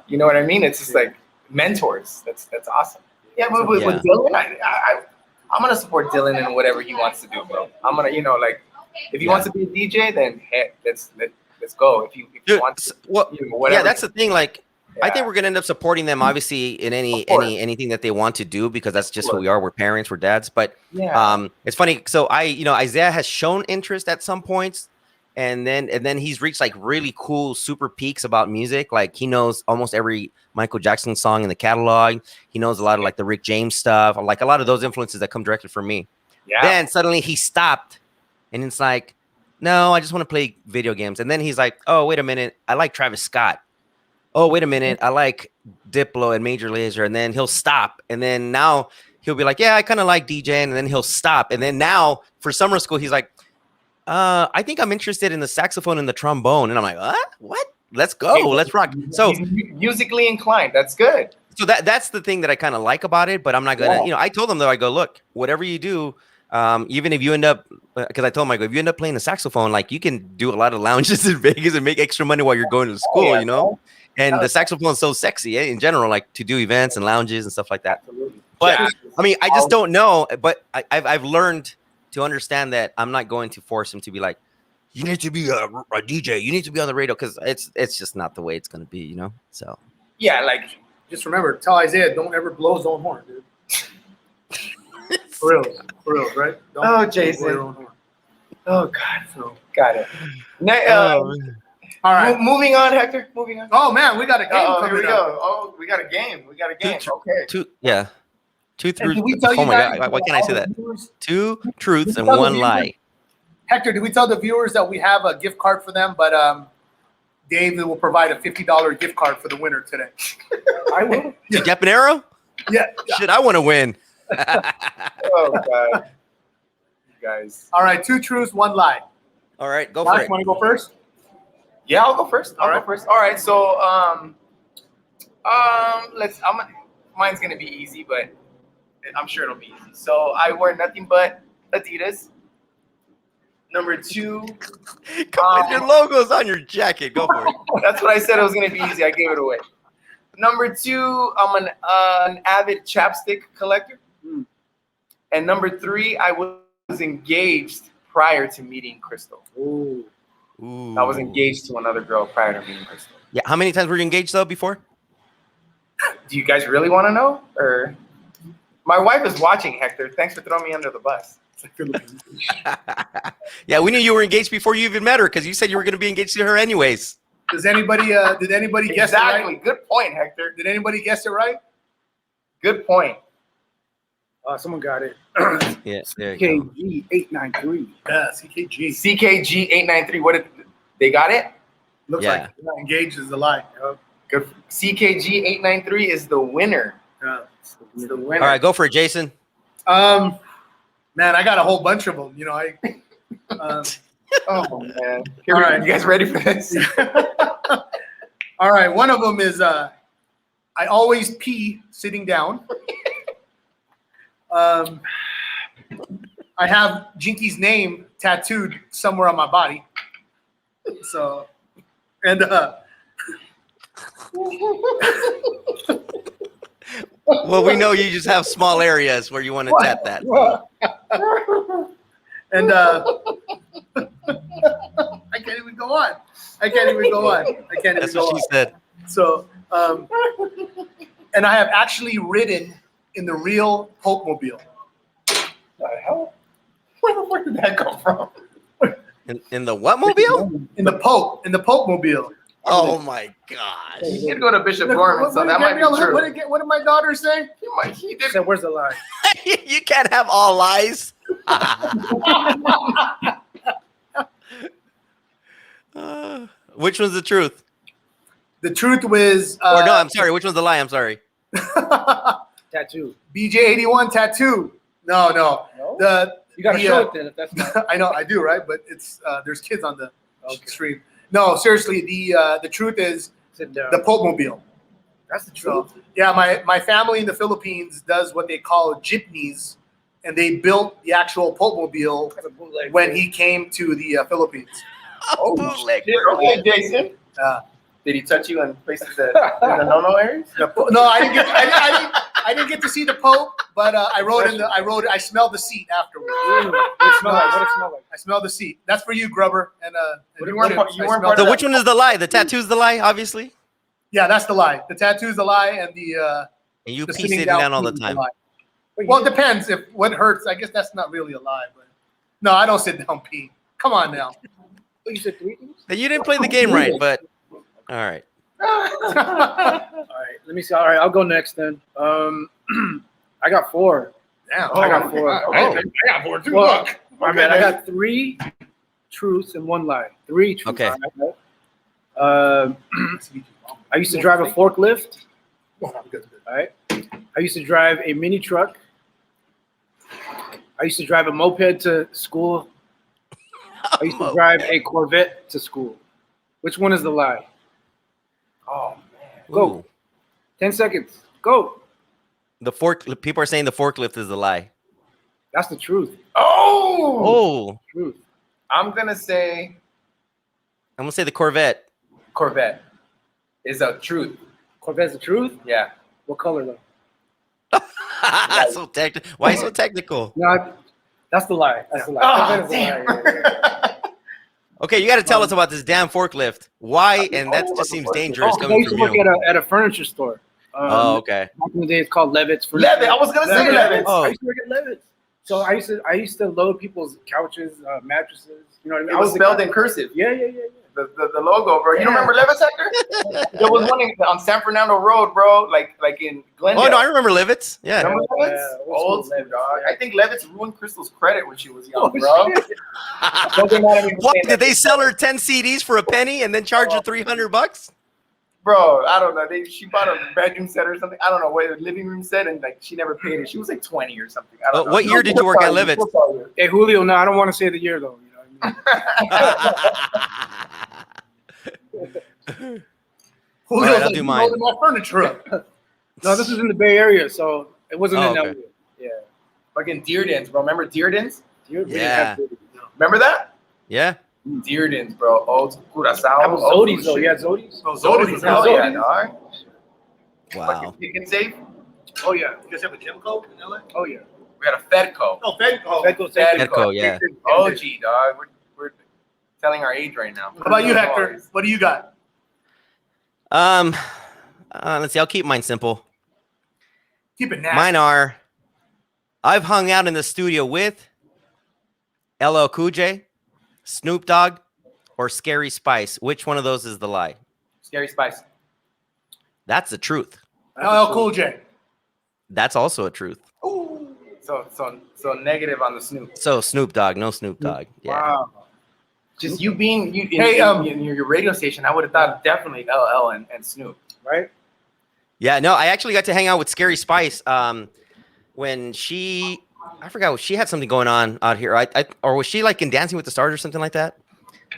You know what I mean? It's just like mentors. That's awesome. Yeah, but with Dylan, I'm gonna support Dylan in whatever he wants to do, bro. I'm gonna, if he wants to be a DJ, then hey, let's let's go. If you want to, well, whatever. yeah, that's the thing. Like, I think we're gonna end up supporting them, obviously, in anything that they want to do, because that's just who we are. We're parents, we're dads. But it's funny. So Isaiah has shown interest at some points, and then he's reached like really cool super peaks about music. Like he knows almost every Michael Jackson song in the catalog. He knows a lot of like the Rick James stuff, like a lot of those influences that come directly from me. Yeah. Then suddenly he stopped, and it's like, no, I just want to play video games. And then he's like, oh, wait a minute, I like Travis Scott. Oh, wait a minute, I like Diplo and Major Lazer. And then he'll stop. And then now he'll be like, yeah, I kind of like DJing. And then he'll stop. And then now for summer school, he's like, I think I'm interested in the saxophone and the trombone. And I'm like, what? Let's go. Let's rock. So he's musically inclined. That's good. So that's the thing that I kind of like about it. But I'm not going to, I told him though, I go, look, whatever you do, even if you end up, because I told him, I go, if you end up playing the saxophone, like you can do a lot of lounges in Vegas and make extra money while you're going to school, you know? And the saxophone is so sexy in general, like to do events and lounges and stuff like that. Absolutely. But I mean, I just don't know. But I've learned to understand that I'm not going to force him to be like, you need to be a DJ, you need to be on the radio, because it's just not the way it's going to be, you know? So yeah, like just remember, tell Isaiah, don't ever blow his own horn, dude. For real, right? Don't Jason. blow your own horn. Oh God, so got it. All right, moving on, Hector. Moving on. Oh man, we got a game. Here we go. Oh, we got a game. Okay. Two truths. Did we tell you God, why can't I say that? Two truths and one lie. Hector, did we tell the viewers that we have a gift card for them? But Dave will provide a $50 gift card for the winner today. I will. To Gapanero? Yeah. Shit, I want to win. Oh God, you guys. All right, 2 truths, 1 lie. All right, go for it. You want to go first? Yeah, I'll go first. All right, so mine's gonna be easy, but I'm sure it'll be easy. So I wear nothing but Adidas. Number 2, your logo's on your jacket. Go for it. That's what I said. It was gonna be easy. I gave it away. Number 2, I'm an avid chapstick collector. And number 3, I was engaged prior to meeting Crystal. Ooh. I was engaged to another girl prior to meeting Crystal. Yeah. How many times were you engaged though before? Do you guys really want to know? Or my wife is watching, Hector. Thanks for throwing me under the bus. Yeah, we knew you were engaged before you even met her, because you said you were going to be engaged to her anyways. Did anybody guess it right? Exactly. Good point, Hector. Did anybody guess it right? Good point. Someone got it. Yeah, there you go. CKG 893. Yeah, CKG. CKG 893. What did they got it? Looks like engaged is the lie. Good. CKG 893 is the winner. It's the winner. All right, go for it, Jason. Man, I got a whole bunch of them. You know, oh man. All right, you guys ready for this? All right, one of them is I always pee sitting down. I have Jinky's name tattooed somewhere on my body. So, and well, we know you just have small areas where you want to tap that. And I can't even go on. That's what she said. So, and I have actually ridden in the real Pope Mobile. The hell? Where the fuck did that come from? In the what mobile? In the Pope Mobile. Oh my gosh! He did go to Bishop Gorman, so that might be true. What did my daughter say? He did. So where's the lie? You can't have all lies. Which one's the truth? The truth was. Or no, I'm sorry. Which one's the lie? I'm sorry. Tattoo. BJ81 tattoo. No. You gotta show it then if that's not. I know, I do, right? But it's there's kids on the stream. No, seriously, the truth is the Pope Mobile. That's the truth. So, yeah, my family in the Philippines does what they call jeepneys, and they built the actual Pope Mobile when he came to the Philippines. Oh, bootleg. Okay, Jason. Did he touch you in places that in the no-no areas? No, I I didn't get to see the Pope, but I smelled the seat afterwards. What it smell like? What it smell like? I smelled the seat. That's for you, Grubber. And you weren't part So of which one is the lie? The tattoo's the lie, obviously. Yeah, that's the lie. The tattoo's the lie, and the And you the pee sitting down all the time. Well, it depends. If what hurts, I guess that's not really a lie. But no, I don't sit down pee. Come on now. You said 3 things? You didn't play the game right, but all right. All right, let me see. All right, I'll go next then. I got 4. Damn. I got 4. I got 4 too. Well, Look. my man, I got 3 truths and 1 lie. 3 truths. Okay. I used to drive a forklift. All right. I used to drive a mini truck. I used to drive a moped to school. I used to drive a Corvette to school. Which one is the lie? Oh man. Go. Ooh. 10 seconds. Go. People are saying the forklift is the lie. That's the truth. Oh. Truth. I'm gonna say The Corvette. Corvette is a truth. Corvette's the truth? Yeah. What color though? So technical. Why so technical? No, that's the lie. That's the lie. Oh, Corvette is the lie. Yeah. Okay, you got to tell us about this damn forklift. Why? And that just seems dangerous I coming used from to work you. at a furniture store. Okay. Back in the day, it's called Levitt's. Levitt. I was gonna say Levitt. Oh. I used to work at Levitt's. So I used to load people's couches, mattresses. You know what I mean? It was spelled in cursive. Yeah. The logo, bro. You don't remember Levitt's, Hector? There was one on San Fernando Road, bro. Like in Glendale. Oh no, I remember Levitt's. Yeah. Remember Levitt's? Yeah, Old school, Levitt's, dog. yeah. I think Levitt's ruined Crystal's credit when she was young, Oh, bro. shit. What did they sell her 10 CDs for a penny and then charge her $300? Bro, I don't know. She bought a bedroom set or something. I don't know what a living room set, and like she never paid it. She was like 20 or something. I don't know. What year did you work at Levitt's? Hey, Julio, no, I don't want to say the year though. You know what I mean? All right, I'll do mine. My furniture up. No, this is in the Bay Area, so it wasn't in okay. LA. Yeah. Fucking Dearden's, bro. Remember Dearden's? Yeah. Remember that? Yeah. Dearden's, bro. Old Curacao. That was Zodi's though. Yeah, Zodi's. Oh, Zodi's. Hell yeah, dog. Wow. Fucking Pick and Safe. Oh yeah. You guys have a Gemco in LA? Oh yeah. We had a Fedco. Oh, Fedco. Fedco, yeah. OG, dog. We're telling our age right now. How about you, Hector? What do you got? Let's see. I'll keep mine simple. Keep it nasty. Mine are, I've hung out in the studio with LL Cool J, Snoop Dogg, or Scary Spice. Which one of those is the lie? Scary Spice. That's the truth. LL Cool J. That's also a truth. Ooh. So negative on the Snoop. So Snoop Dogg, no Snoop Dogg. Yeah. Wow. Just you being you in, Hey, in your radio station, I would have thought definitely LL and Snoop. Right. Yeah, no, I actually got to hang out with Scary Spice when I forgot, she had something going on out here. Or was she like in Dancing with the Stars or something like that?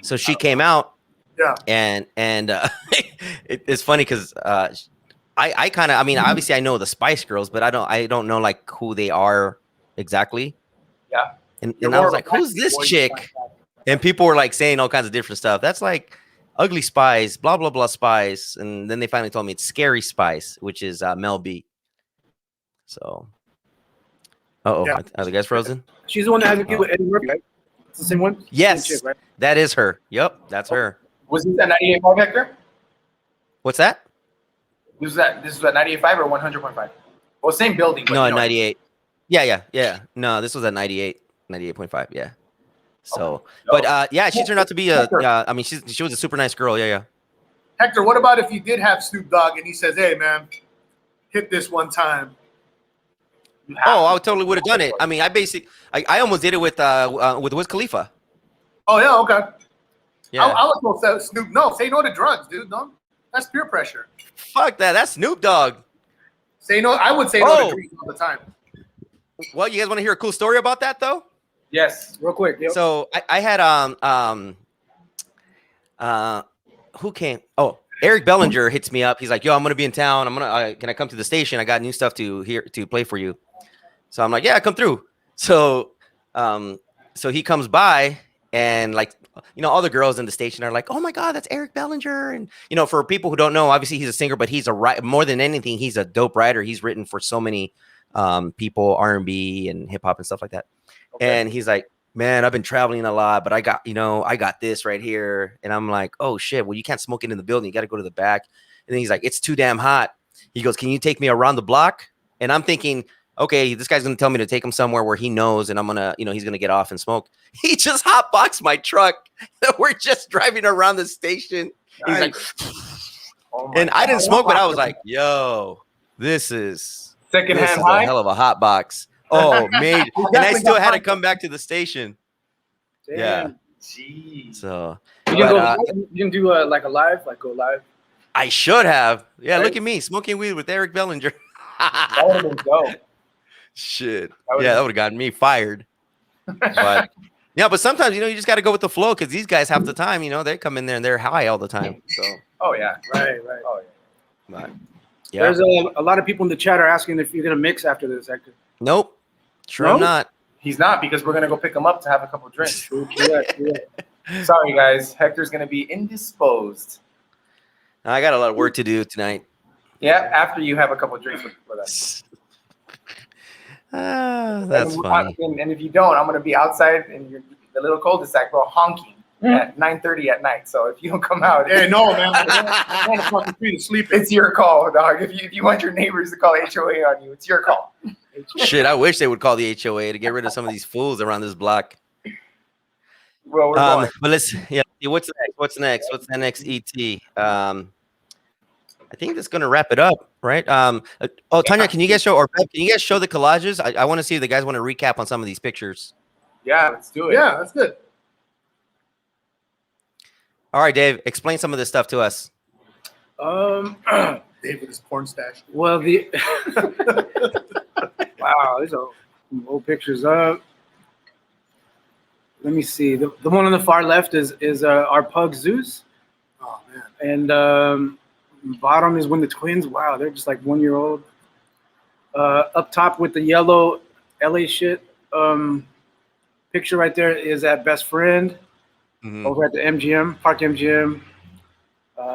So she came out. Yeah. And it's funny because I kind of, I mean, obviously I know the Spice Girls, but I don't know like who they are exactly. Yeah. And I was like, who's this chick? And people were like saying all kinds of different stuff. That's like Ugly Spice, blah, blah, blah Spice. And then they finally told me it's Scary Spice, which is Mel B. So, Yeah. Are the guys frozen? She's the one that has a kid with Eddie Murphy, right? It's the same one? Yes, Same chick, right? that is her. Yep, that's her. Was this at 98.5, Hector? What's that? This was at 98.5 or 100.5? Well, same building. But No, you know, 98. Yeah. No, this was at 98.5. Yeah. So, Okay. but yeah, she turned out to be I mean, she was a super nice girl. Yeah. Hector, what about if you did have Snoop Dogg and he says, "Hey, man, hit this one time"? Oh, I totally would have done it. I mean, I almost did it with Wiz Khalifa. Oh yeah, okay. Yeah. I was going to say Snoop. No, say no to drugs, dude. No, that's peer pressure. Fuck that. That's Snoop Dogg. Say no. I would say no to drinks all the time. Well, you guys want to hear a cool story about that though? Yes. Real quick. Yep. So I had who came? Oh, Eric Bellinger hits me up. He's like, "Yo, I'm gonna be in town. Can I come to the station? I got new stuff to play for you." So I'm like, "Yeah, come through." So he comes by And like, all the girls in the station are like, oh my God, that's Eric Bellinger. And, for people who don't know, obviously he's a singer, but he's more than anything, he's a dope writer. He's written for so many people, R&B and hip hop and stuff like that. Okay. And he's like, man, I've been traveling a lot, but I got this right here. And I'm like, oh shit, well, you can't smoke it in the building. You got to go to the back. And then he's like, it's too damn hot. He goes, can you take me around the block? And I'm thinking, okay, this guy's going to tell me to take him somewhere where he knows, and I'm going to, he's going to get off and smoke. He just hotboxed my truck. We're just driving around the station. He's like, and I didn't smoke, but I was like, yo, this is secondhand a hell of a hot box. Oh, mate. And I still had to come back to the station. Damn. Yeah. Jeez. So you didn't do like a live, like go live? I should have. Yeah, right. Look at me smoking weed with Eric Bellinger. That would have been dope. Shit. That would have gotten me fired. But but sometimes you just got to go with the flow because these guys half the time, they come in there and they're high all the time. So. Oh yeah. Right. Oh yeah. But, yeah. There's a lot of people in the chat are asking if you're gonna mix after this, Hector. Nope. Sure, I'm not. He's not because we're gonna go pick him up to have a couple drinks. Sorry guys, Hector's gonna be indisposed. I got a lot of work to do tonight. Yeah, after you have a couple drinks with us. That's funny. And if you don't, I'm gonna be outside in the little cul-de-sac, bro, honking at 9:30 at night. So if you don't come out, no, man, I want to fucking be asleep. It's your call, dog. If you want your neighbors to call HOA on you, it's your call. Shit, I wish they would call the HOA to get rid of some of these fools around this block. Well, we're going. But what's next? What's the next ET? I think that's gonna wrap it up, right? Tanya, can you guys show the collages? I want to see if the guys want to recap on some of these pictures. Yeah, let's do it. Yeah, that's good. All right, Dave, explain some of this stuff to us. Dave with his porn stash. Well, wow, these are old pictures. Let me see. The one on the far left is our pug Zeus. Oh man. And bottom is when the twins. Wow, they're just like 1 year old. Up top with the yellow LA shit picture right there is at Best Friend over at the MGM, Park MGM.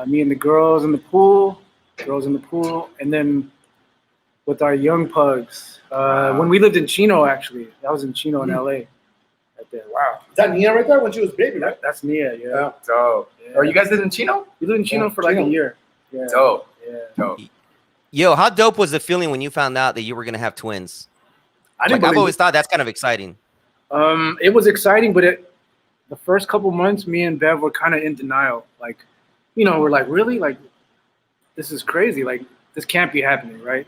Me and the girls in the pool, and then with our young pugs. When we lived in Chino, actually, I was in Chino in LA. Right there. Wow. Is that Nia right there when she was baby, right? That's Nia, yeah. Dope. Yeah. Are you guys lived in Chino? We lived in Chino for like a year. Yeah. Dope. Yeah. Dope. Yo, how dope was the feeling when you found out that you were gonna have twins? I've always thought that's kind of exciting. It was exciting, but the first couple months, me and Bev were kind of in denial. Like, we're like, really? Like, this is crazy. Like, this can't be happening, right?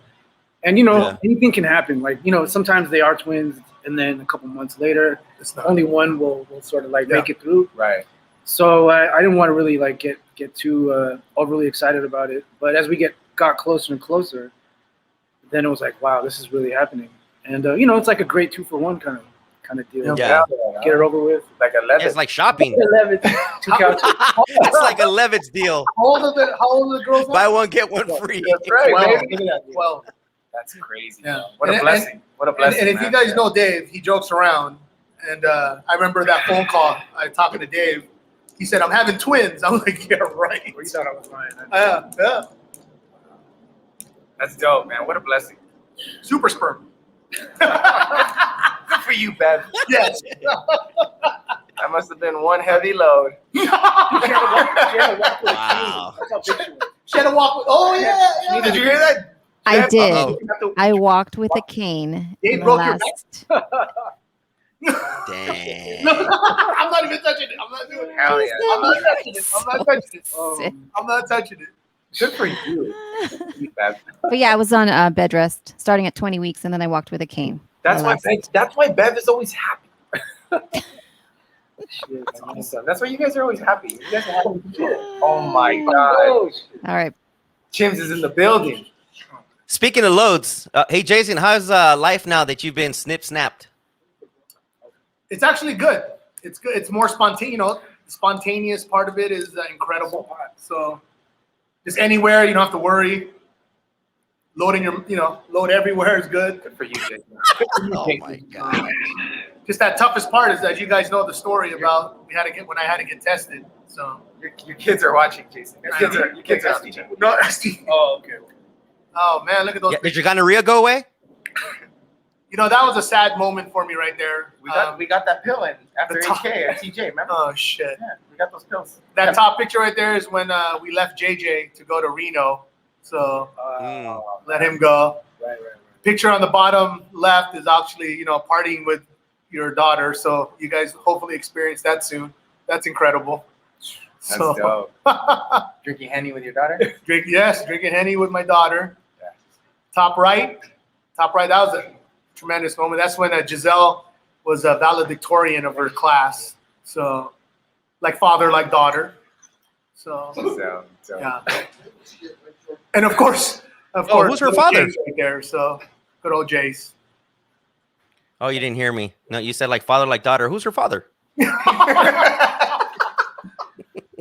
And, anything can happen. Like, sometimes they are twins, and then a couple months later, only one will sort of like make it through. Right. So I didn't want to really like get too overly excited about it. But as we got closer and closer, then it was like, wow, this is really happening. And it's like a great 2-for-1 kind of deal. Yeah. Get it over with. Like a Levitt. It's like shopping. 11, 2 couches. It's like a Levitt's deal. How old are the girls? Buy one, get one free. That's right, 12. baby. Look at that. 12. That's crazy. Yeah. What a blessing. What a blessing. And if you guys know Dave, he jokes around. And I remember that phone call. I talking to Dave. He said, "I'm having twins." I was like, "Yeah, right." You thought I was lying. Yeah. That's dope, man. What a blessing. Super sperm. Good for you, Bev. Yes. That must have been one heavy load. Wow. She had to walk with. Oh yeah. Did you hear that? I did. I walked with a cane. Dave in the broke your last. Damn. I'm not even touching it. I'm not doing it. Hell yeah. I'm not touching it. I'm not touching it. Good for you. But yeah, I was on bed rest starting at 20 weeks, and then I walked with a cane. That's why Bev is always happy. That's awesome. That's why you guys are always happy. You guys are happy. Oh my god. All right. Chims is in the building. Speaking of loads, hey Jason, how's life now that you've been snapped? It's actually good. It's good. It's more spontaneous. The spontaneous part of it is incredible. So just anywhere, you don't have to worry. loading load everywhere is good. Good for you, Jason. Oh my God. Just that toughest part is that you guys know the story about when I had to get tested. So your kids are watching, Jason. Your kids are watching. No, STD. Oh, okay. Oh man, look at those. Yeah, did your gonorrhea go away? That was a sad moment for me right there. We got that pill in after the top- HK at TJ, remember? Oh shit. Yeah, we got those pills. That top picture right there is when we left JJ to go to Reno. So let him go. Right. Picture on the bottom left is actually, partying with your daughter. So you guys hopefully experience that soon. That's incredible. That's dope. Drinking Henny with your daughter? Drinking Henny with my daughter. Yeah. Top right, that was a tremendous moment. That's when Giselle was a valedictorian of her class. So, like father, like daughter. So yeah. And of course, who's her father? Jace right there. So good old Jace. Oh, you didn't hear me. No, you said like father, like daughter. Who's her father?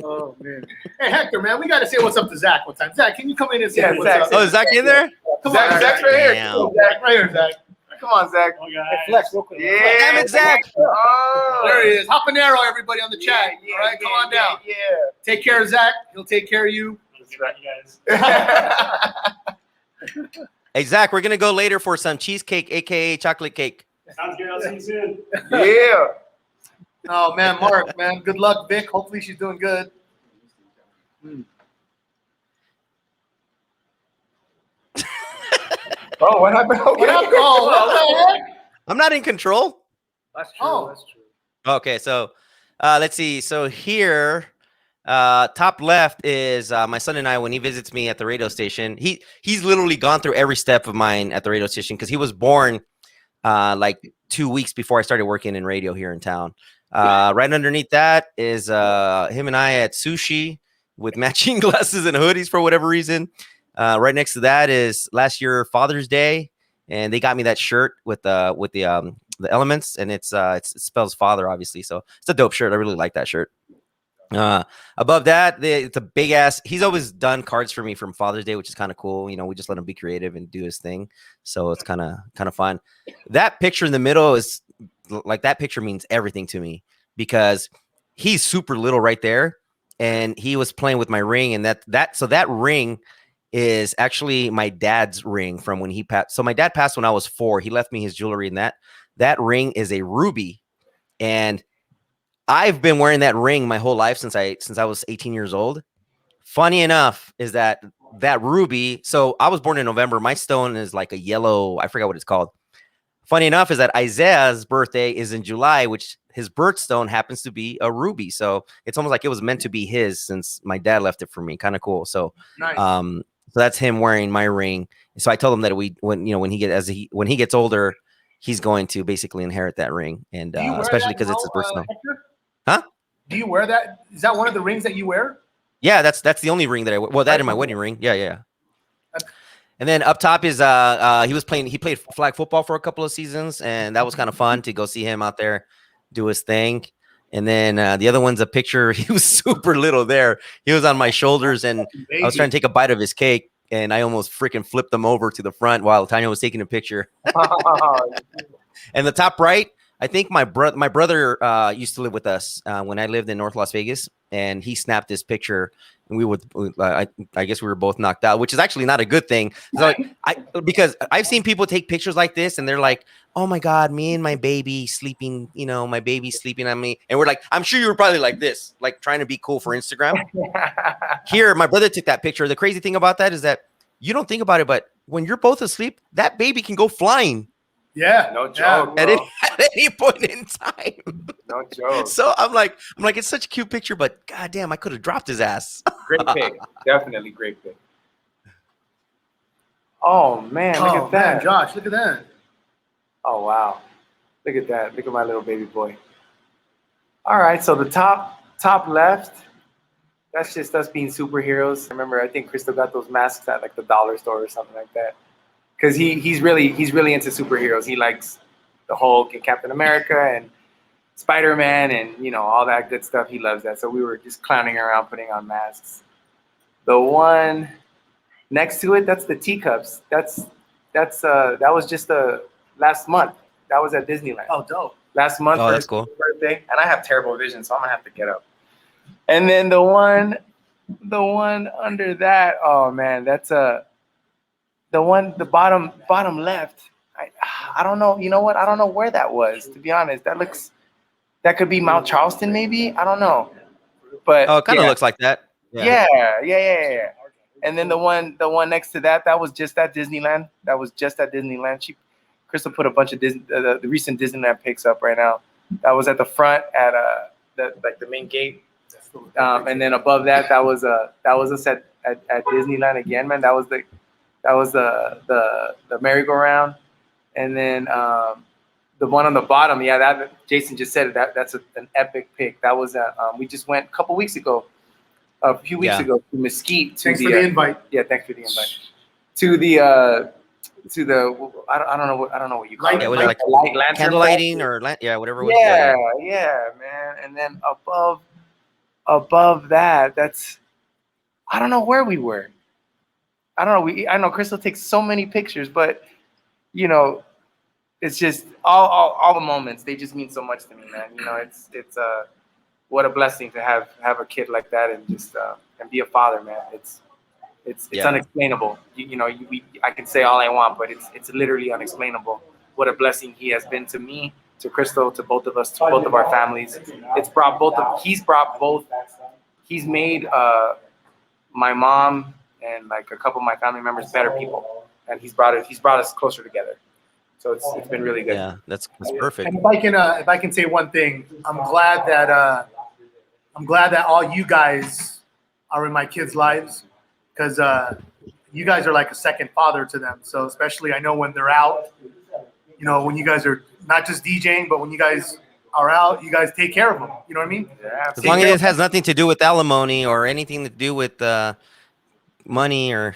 Oh man. Hey Hector, man, we got to say what's up to Zach one time. Zach, can you come in and say what's Zach, up? Oh, is Zach in there? Come on, Zach's right here. Damn. Come on, Zach, right here, Zach. Come on, Zach. Hey, Flex, real quick. Yeah. Damn it, Zach. Oh. There he is. Habanero, everybody on the chat. Yeah, All right, come on down. Yeah. Take care of Zach. He'll take care of you. Hey, Zach, we're going to go later for some cheesecake, a.k.a. chocolate cake. Sounds good. I'll see you soon. Yeah. Oh, man, Mark, man. Good luck, Vic. Hopefully she's doing good. Oh, what happened? Okay. What happened? Oh, what the heck? I'm not in control. That's true. Oh. That's true. Okay, so let's see. So here, top left is my son and I. When he visits me at the radio station, he's literally gone through every step of mine at the radio station because he was born like 2 weeks before I started working in radio here in town. Right underneath that is him and I at sushi with matching glasses and hoodies for whatever reason. Right next to that is last year Father's Day, and they got me that shirt with the elements, and it spells father, obviously. So it's a dope shirt. I really like that shirt. Above that, it's a big ass. He's always done cards for me from Father's Day, which is kind of cool. We just let him be creative and do his thing. So it's kind of fun. That picture in the middle is like, that picture means everything to me because he's super little right there, and he was playing with my ring, and that ring is actually my dad's ring from when he passed. So my dad passed when I was 4. He left me his jewelry, and that ring is a ruby, and I've been wearing that ring my whole life since I was 18 years old. Funny enough is that ruby. So I was born in November. My stone is like a yellow. I forgot what it's called. Funny enough is that Isaiah's birthday is in July, which his birthstone happens to be a ruby. So it's almost like it was meant to be his since my dad left it for me. Kind of cool. So, Nice. So that's him wearing my ring. So I told him that when he gets older, he's going to basically inherit that ring, and especially because it's his birthstone. Huh? Do you wear that? Is that one of the rings that you wear? Yeah, that's the only ring that I wear. Well, that and my wedding ring. Yeah. And then up top is he played flag football for a couple of seasons, and that was kind of fun to go see him out there do his thing. And then the other one's a picture. He was super little there. He was on my shoulders, and I was trying to take a bite of his cake, and I almost freaking flipped him over to the front while Tanya was taking a picture. And the top right, I think my brother used to live with us when I lived in North Las Vegas, and he snapped this picture, and I guess we were both knocked out, which is actually not a good thing. So because I've seen people take pictures like this, and they're like, "Oh my God, me and my baby sleeping, my baby's sleeping on me," and we're like, "I'm sure you were probably like this, like trying to be cool for Instagram." Here, my brother took that picture. The crazy thing about that is that you don't think about it, but when you're both asleep, that baby can go flying. Yeah, no joke. Yeah, at any point in time. No joke. So I'm like, it's such a cute picture, but goddamn, I could have dropped his ass. Great pick. Definitely great pick. Oh man, look at that. Man, Josh, look at that. Oh wow. Look at that. Look at my little baby boy. All right, so the top left, that's just us being superheroes. Remember, I think Crystal got those masks at like the dollar store or something like that. Because he's really into superheroes. He likes the Hulk and Captain America and Spider-Man and all that good stuff. He loves that. So we were just clowning around, putting on masks. The one Next to it, that's the teacups. That was just last month. That was at Disneyland. Oh, dope. Last month Oh, for that's his cool. birthday. And I have terrible vision, so I'm gonna have to get up. And then the one under that, oh man, that's the bottom left. I don't know. You know what? I don't know where that was, to be honest. That could be Mount Charleston, maybe. I don't know. But Oh, it kind of looks like that. Yeah. And then the one next to that was just at Disneyland. Crystal put a bunch of the recent Disneyland pics up right now. That was at the front at the main gate. And then above that was us at Disneyland again, man. That was the merry-go-round. And then the one on the bottom, that Jason just said it. That's an epic pic. That was we just went a few weeks ago to Mesquite. Thanks for the invite. Yeah, thanks for the invite. To the I don't know what you call it. Yeah, was it like lantern candle lighting or whatever. It was. Yeah, man. And then above that, that's I don't know where we were. I don't know. I know Crystal takes so many pictures, but you know, it's just all the moments. They just mean so much to me, man. You know, it's what a blessing to have a kid like that and just and be a father, man. It's unexplainable. I can say all I want, but it's literally unexplainable. What a blessing he has been to me, to Crystal, to both of us, to both of our families. He's made my mom and like a couple of my family members better people, and he's brought us closer together. So it's been really good. Yeah, that's perfect. And if I can say one thing, I'm glad that all you guys are in my kids' lives, because you guys are like a second father to them. So especially I know when they're out, when you guys are not just DJing, but when you guys are out, you guys take care of them. You know what I mean? Yeah. As long as it has nothing to do with alimony or anything to do with money or.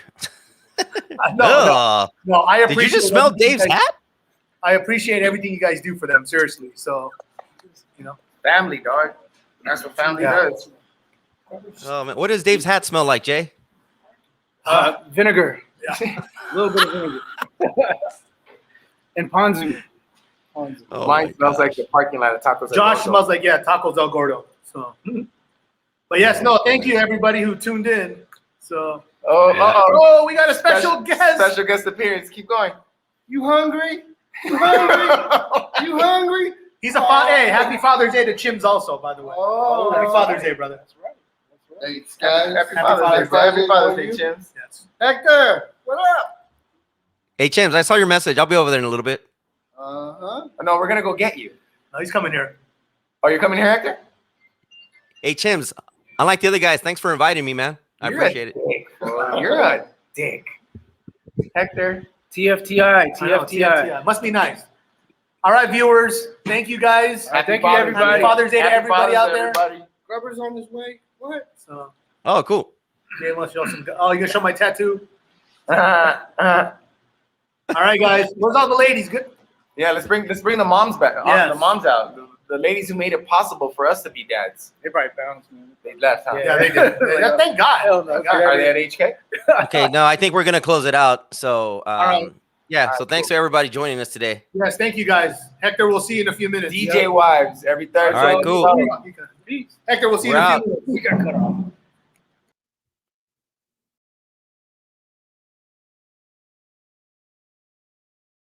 No, I appreciate. Did you just smell Dave's hat? I appreciate everything you guys do for them. Seriously. So, family, dog. That's what family does. Oh man, what does Dave's hat smell like, Jay? Vinegar. Yeah. A little bit of vinegar. And ponzu. Oh, mine smells like the parking lot of Tacos. Josh smells like Tacos El Gordo. So, but yes, thank you everybody who tuned in. So, we got a special guest. Special guest appearance. Keep going. You hungry? You hungry? You hungry? He's a father. Hey, happy Father's Day to Chims also, by the way. Happy Father's Day, brother. That's right. Hey, guys. Happy Father's Day. Happy Father's Day, Chims. Yes. Hector, what up? Hey, Chims, I saw your message. I'll be over there in a little bit. No, we're gonna go get you. No, he's coming here. Oh, you're coming here, Hector? Hey, Chims, unlike the other guys, thanks for inviting me, man. I appreciate it. You're a dick. Hector. TFTI. Must be nice. All right, viewers. Thank you, guys. Thank you, everybody. Happy Father's Day to everybody out there. Grubber's on his way. What? So, Oh, cool. Jay wants to show some. Oh, you gonna show my tattoo? All right, guys. Where's all the ladies? Good. Yeah, let's bring the moms back. Yes. The moms out. The ladies who made it possible for us to be dads. They probably bounced, man. They left, huh? Yeah, they did. Thank God. Thank God. Are they at HK? Okay, no, I think we're gonna close it out. So, right. yeah. So thanks to everybody joining us today. Yes, thank you, guys. Hector, we'll see you in a few minutes. DJ Wives every Thursday. All right, cool. Hector, we'll see you in a few minutes. We got cut off.